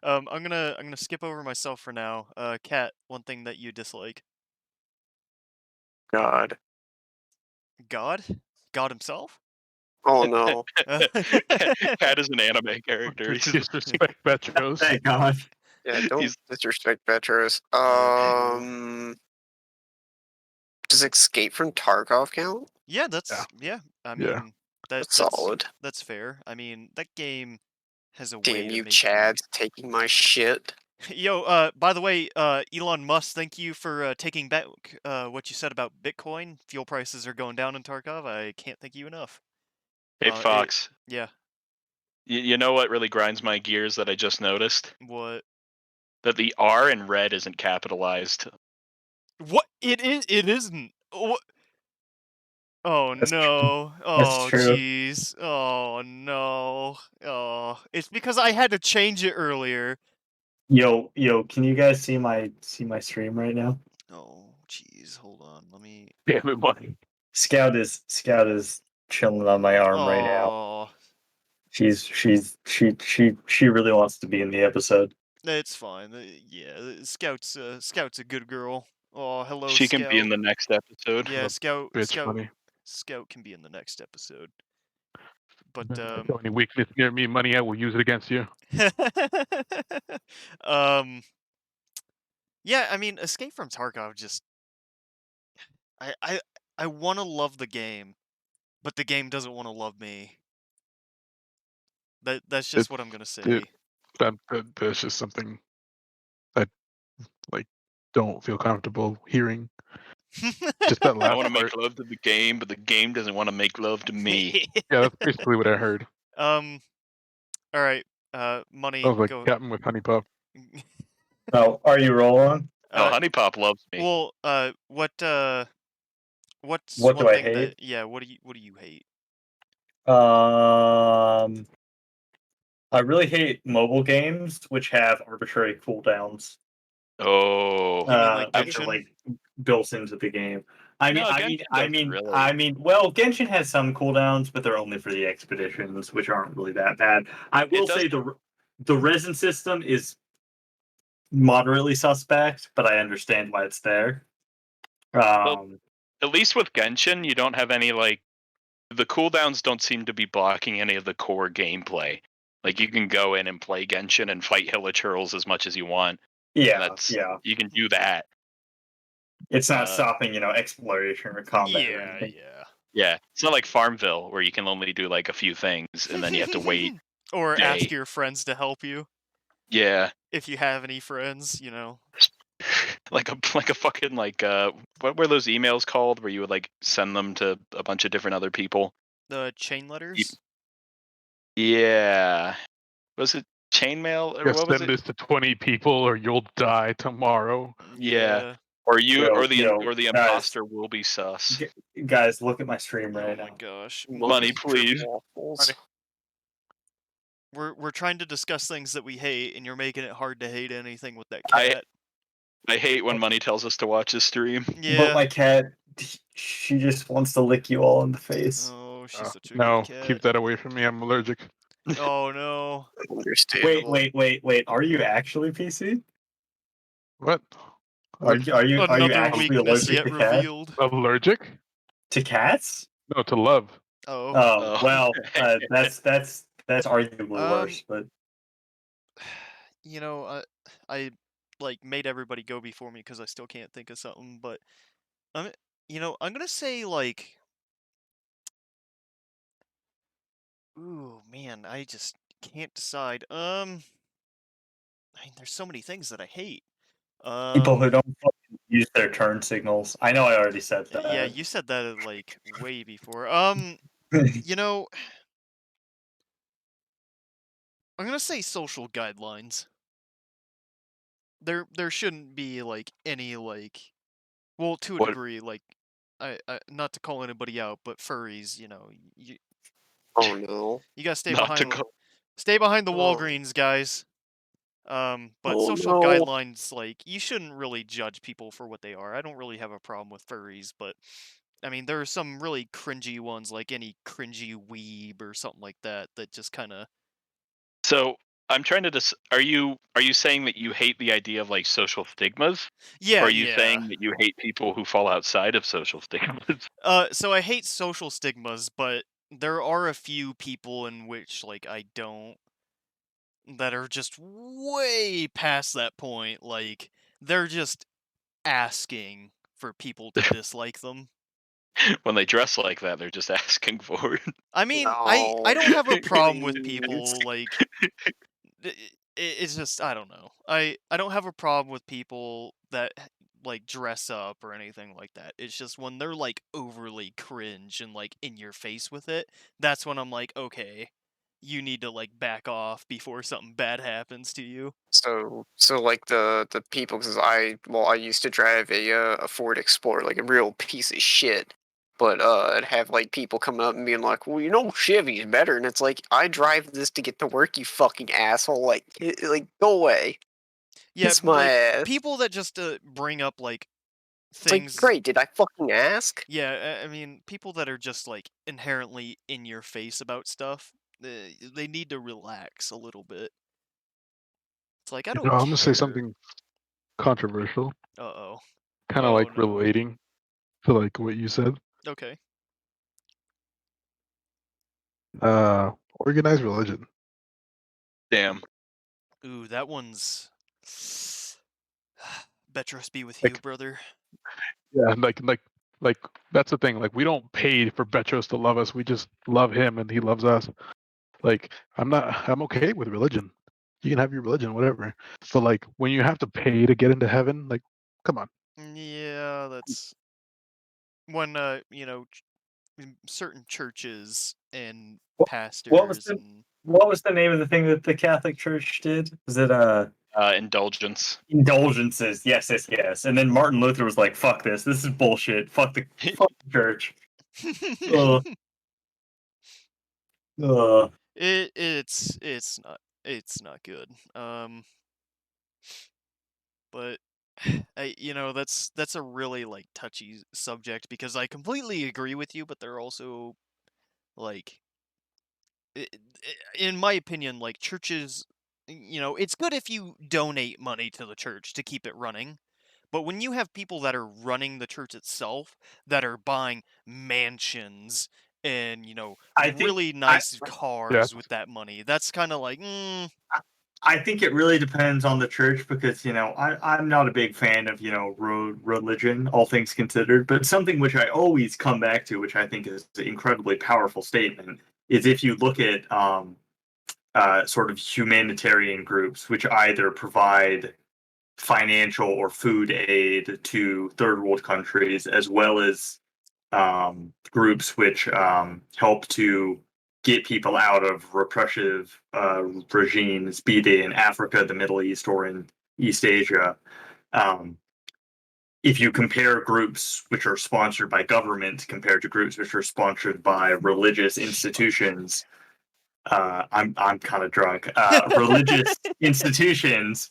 I'm gonna skip over myself for now. Kat, one thing that you dislike. God. God? God himself? Oh no. Cat is an anime character. Disrespect Petros. Thank God. Yeah, don't He's disrespect Petros. True. Does Escape from Tarkov count? Yeah, Yeah, yeah. I yeah. mean, that That's solid. that's fair. I mean, that game has a way Damn to you, make you. Chads, taking my shit. Yo, by the way, Elon Musk, thank you for taking back what you said about Bitcoin. Fuel prices are going down in Tarkov. I can't thank you enough. Hey It, Fox, yeah. you know what really grinds my gears that I just noticed? What? That the R in red isn't capitalized. What? It is. It isn't. What? Oh That's true. no. That's Oh true. jeez. Oh no. Oh, it's because I had to change it earlier. Yo, can you guys see my stream right now? Oh jeez. Hold on. Let me. Damn it, buddy. Scout is chilling on my arm right now. Oh, She really wants to be in the episode. it's fine. Yeah, Scout's a good girl. Oh, hello, She can be in Scout. the next episode. Yeah, The bitch money. Scout can be in the next episode. But If I show any weakness near me, money, I will use it against you. um, yeah. I mean, Escape from Tarkov. Just I I I want to love the game, but the game doesn't want to love me. That's just It's what I'm gonna it. say. That's just something I like. Don't feel comfortable hearing. Just that I last want to make part. love to the game, but the game doesn't want to make love to me. Yeah, that's basically what I heard. um. All right. I Money. was like Go. Captain with Honey Pup. Oh, are you rolling? No, uh. Honey Pop loves me. Well. What's What one do I thing hate? that? Yeah. What do you hate? Um, I really hate mobile games which have arbitrary cooldowns. Oh, You mean like I Which are Genshin? like built into the game. I mean, no, I mean, Genshin I doesn't mean, really. I mean. Well, Genshin has some cooldowns, but they're only for the expeditions, which aren't really that bad. I It will does. say the resin system is moderately suspect, but I understand why it's there. Well, Um, at least with Genshin, you don't have any like the cooldowns don't seem to be blocking any of the core gameplay. Like you can go in and play Genshin and fight Hilichurls as much as you want, and yeah, that's yeah. you can do that. It's not Uh, stopping, exploration or combat or Yeah. anything. Yeah. yeah, it's not like Farmville where you can only do like a few things and then you have to wait Or a ask day. your friends to help you Yeah, if you have any friends. like a fucking like what were those emails called where you would like send them to a bunch of different other people? The chain Y- letters. Yeah, was it chainmail or Just what was send it? this to 20 people, or you'll die tomorrow. Yeah, Yeah. or you Yo, or the guys, imposter will be sus. guys, look at my stream Oh right my now. gosh. Money, Monkey for please. waffles. We're trying to discuss things that we hate, and you're making it hard to hate anything with that I cat. I hate when Money tells us to watch his stream. But Yeah. my cat, she just wants to lick you all in the face. Oh, she's such a good No, cat. keep that away from me. I'm allergic. Oh no. Understandable. Wait. Are you actually PC? What? Are What's you are you are you Another actually weakness allergic yet to cat revealed. allergic? to cats? No, to love. Oh. Oh Oh, well, that's arguably Um. worse. But You know, I like made everybody go before me because I still can't think of something. But I'm. I'm gonna say like. Ooh, man, I just can't decide. I mean, there's so many things that I hate. people who Um. don't fucking use their turn signals. I know I already said Yeah, that. you said that like way before. You know, I'm gonna say social guidelines. There shouldn't be like any like, well, to a what degree, like I not to call anybody out, but furries, you Oh no. you gotta Not to go. stay behind the Oh, Walgreens, guys. But oh social no. guidelines, like, you shouldn't really judge people for what they are. I don't really have a problem with furries, but I mean, there are some really cringy ones, like any cringy weeb or something like that, that just kind of. So I'm trying to are you saying that you hate the idea of like social stigmas? Or Yeah, are you yeah. saying that you hate people who fall outside of social stigmas? So I hate social stigmas, but there are a few people in which, like, I don't, that are just way past that point. Like, they're just asking for people to dislike them. When they dress like that, they're just asking for it. I mean, I No. don't have a problem with Please. people, like, it's just, I don't know. I don't have a problem with people that like dress up or anything like that. It's just when they're like overly cringe and like in your face with it, that's when I'm like, okay, you need to like back off before something bad happens to you. So like the people, because I used to drive a Ford Explorer, like a real piece of shit. But I'd have like people coming up and being like, "Well, Chevy's better," and it's like, I drive this to get to work, you fucking asshole. Like, go away, Yeah, kiss my like ass. people that just bring up like It's like, things. great, did I fucking ask? Yeah, I mean, people that are just like inherently in your face about stuff, they need to relax a little bit. It's like, I don't I'm gonna say care. something controversial, Uh-oh. kind of Oh, like no. relating to like what you said. Okay. Organized religion. Damn. Ooh, that one's. Betros be with you, Like, brother. yeah, like that's the thing. Like, we don't pay for Betros to love us. We just love him, and he loves us. Like, I'm okay with religion. You can have your religion, whatever. But like, when you have to pay to get into heaven, like, come on. Yeah, that's when certain churches and What, what was pastors the and. what was the name of the thing that the Catholic Church did? Was it Indulgence. indulgences? Yes, yes, yes. And then Martin Luther was like, "Fuck this. This is bullshit. Fuck the church." Ugh, ugh. It's not good. But that's a really like touchy subject because I completely agree with you, but they're also like in my opinion, like churches, it's good if you donate money to the church to keep it running. But when you have people that are running the church itself, that are buying mansions and, I think really I nice Yeah, cars with that money, that's kind of like, I think it really depends on the church because I'm not a big fan of religion, all things considered. But something which I always come back to, which I think is an incredibly powerful statement, is if you look at sort of humanitarian groups which either provide financial or food aid to third world countries, as well as groups which help to get people out of repressive regimes, be they in Africa, the Middle East, or in East Asia. Um, if you compare groups which are sponsored by government compared to groups which are sponsored by religious institutions, I'm kind of drunk. Religious institutions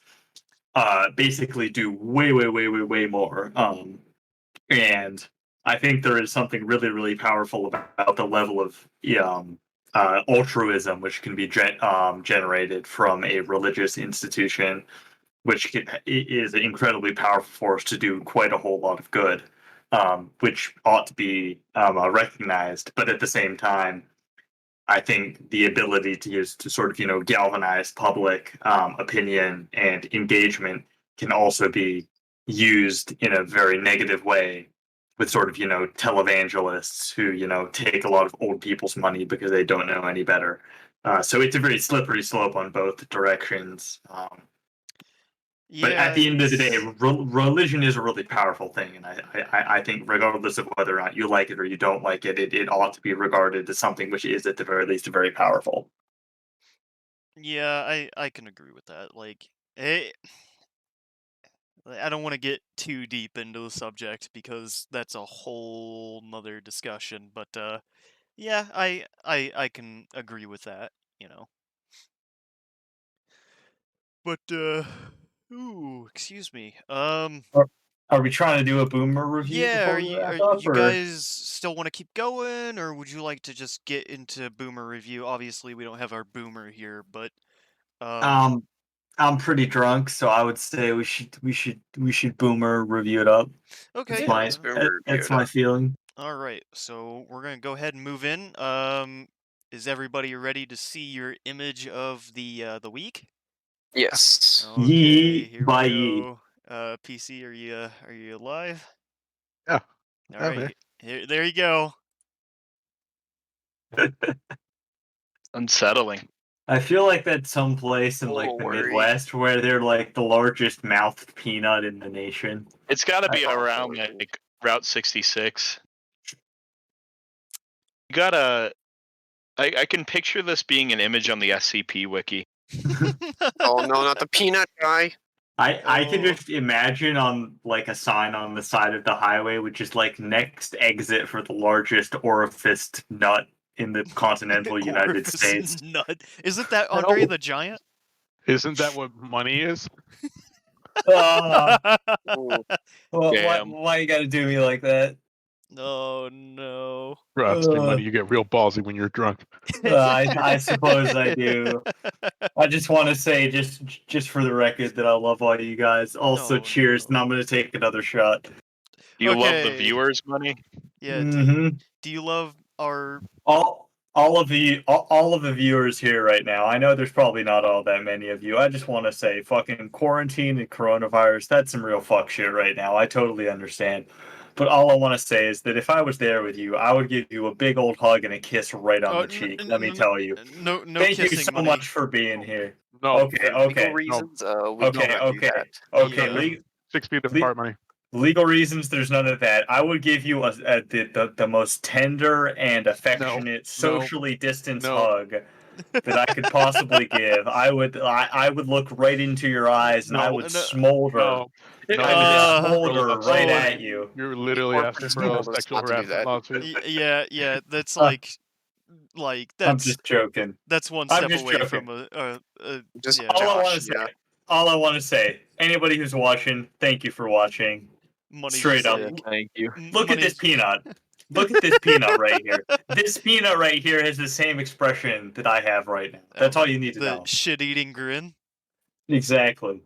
basically do way, way, way, way, way more. And I think there is something really, really powerful about the level of altruism which can be generated from a religious institution, which is an incredibly powerful force to do quite a whole lot of good, which ought to be recognized. But at the same time, I think the ability to use to sort of galvanize public opinion and engagement can also be used in a very negative way with sort of televangelists who take a lot of old people's money because they don't know any better. So it's a very slippery slope on both directions. But at yeah, the end of the day, it's. religion is a really powerful thing, and I think regardless of whether or not you like it or you don't like it, it ought to be regarded as something which is at the very least very powerful. Yeah, I can agree with that. Like, I don't want to get too deep into the subject because that's a whole nother discussion. But yeah, I can agree with that. You know. But ooh, excuse me. Are we trying to do a boomer review Yeah, before we are wrap up, you or? guys still want to keep going, or would you like to just get into boomer review? Obviously, we don't have our boomer here, but um, I'm pretty drunk, so I would say we should boomer review it up. okay, That's Yeah, yeah. my let's boomer review that's it my up. feeling. All right, so we're gonna go ahead and move in. Is everybody ready to see your image of the week? Yes. Okay, Ye here we by ye. go. PC, are you alive? Yeah. All Okay. right, here, there you go. Unsettling. I feel like that's someplace A in like little the worried. Midwest where they're like the largest mouthed peanut in the nation. It's got to I- be around Probably. like Route 66. You gotta. I can picture this being an image on the SCP wiki. Oh no, not the peanut guy. I can Oh. just imagine on like a sign on the side of the highway, which is like next exit for the largest orificed nut in the continental United Orifice States. nut. Isn't that Andre the Giant? Isn't that what money is? Uh, Ooh, Damn. why you gotta do me like that? Oh no. Bro, see, Uh, money, you get real ballsy when you're drunk. I suppose I do. I just want to say, just for the record, that I love all you guys. Also, Oh cheers, and no. I'm gonna take another shot. Do you love the Okay. viewers' money? Yeah, Hmm. do you love our All of the viewers here right now. I know there's probably not all that many of you. I just want to say, fucking quarantine and coronavirus. That's some real fuck shit right now. I totally understand. But all I want to say is that if I was there with you, I would give you a big old hug and a kiss right on oh the cheek. Let me tell you. no Thank you kissing so money. much for being here. No, Okay, for legal okay, no, reasons, we no. okay, cannot do okay, that. okay. Yeah. 6 feet Le- apart, money. legal reasons, there's none of that. I would give you the most tender and No, affectionate, no, socially distanced no. hug that I could possibly give. I would look right into your eyes and I No, would No. smolder. no, I would no. You're smolder right oh, at you. you're The literally asking corporate for a told us sexual not to do harassment that. lawsuit. Yeah, that's Uh, like I'm just joking. that's one I'm step just away joking. from a Just yeah, All I want Josh, to say, yeah. all I want to say, anybody who's watching, thank you for watching. money's Straight just up, Yeah, like thank you. look at this money's peanut. Look at this peanut right here. This peanut right here has the same expression that I have right now. That's all you need to the know. shit-eating grin. Exactly.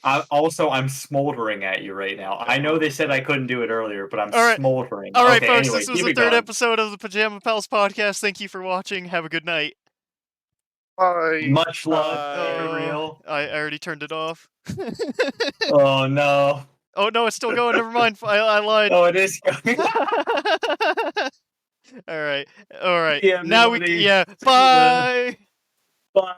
I'm smoldering at you right now. I know they said I couldn't do it earlier, but I'm All right. smoldering. All right, Okay, folks, anyway, this was keep the it third going. episode of the Pajama Pals podcast. Thank you for watching. Have a good night. Bye. Much love. Keep it Bye. real. I already turned it off. Oh no. Oh no, it's still going. Never mind. I lied. Oh, it is going. All right. All right. Yeah, Now Melody. yeah. See you then. Bye. Bye.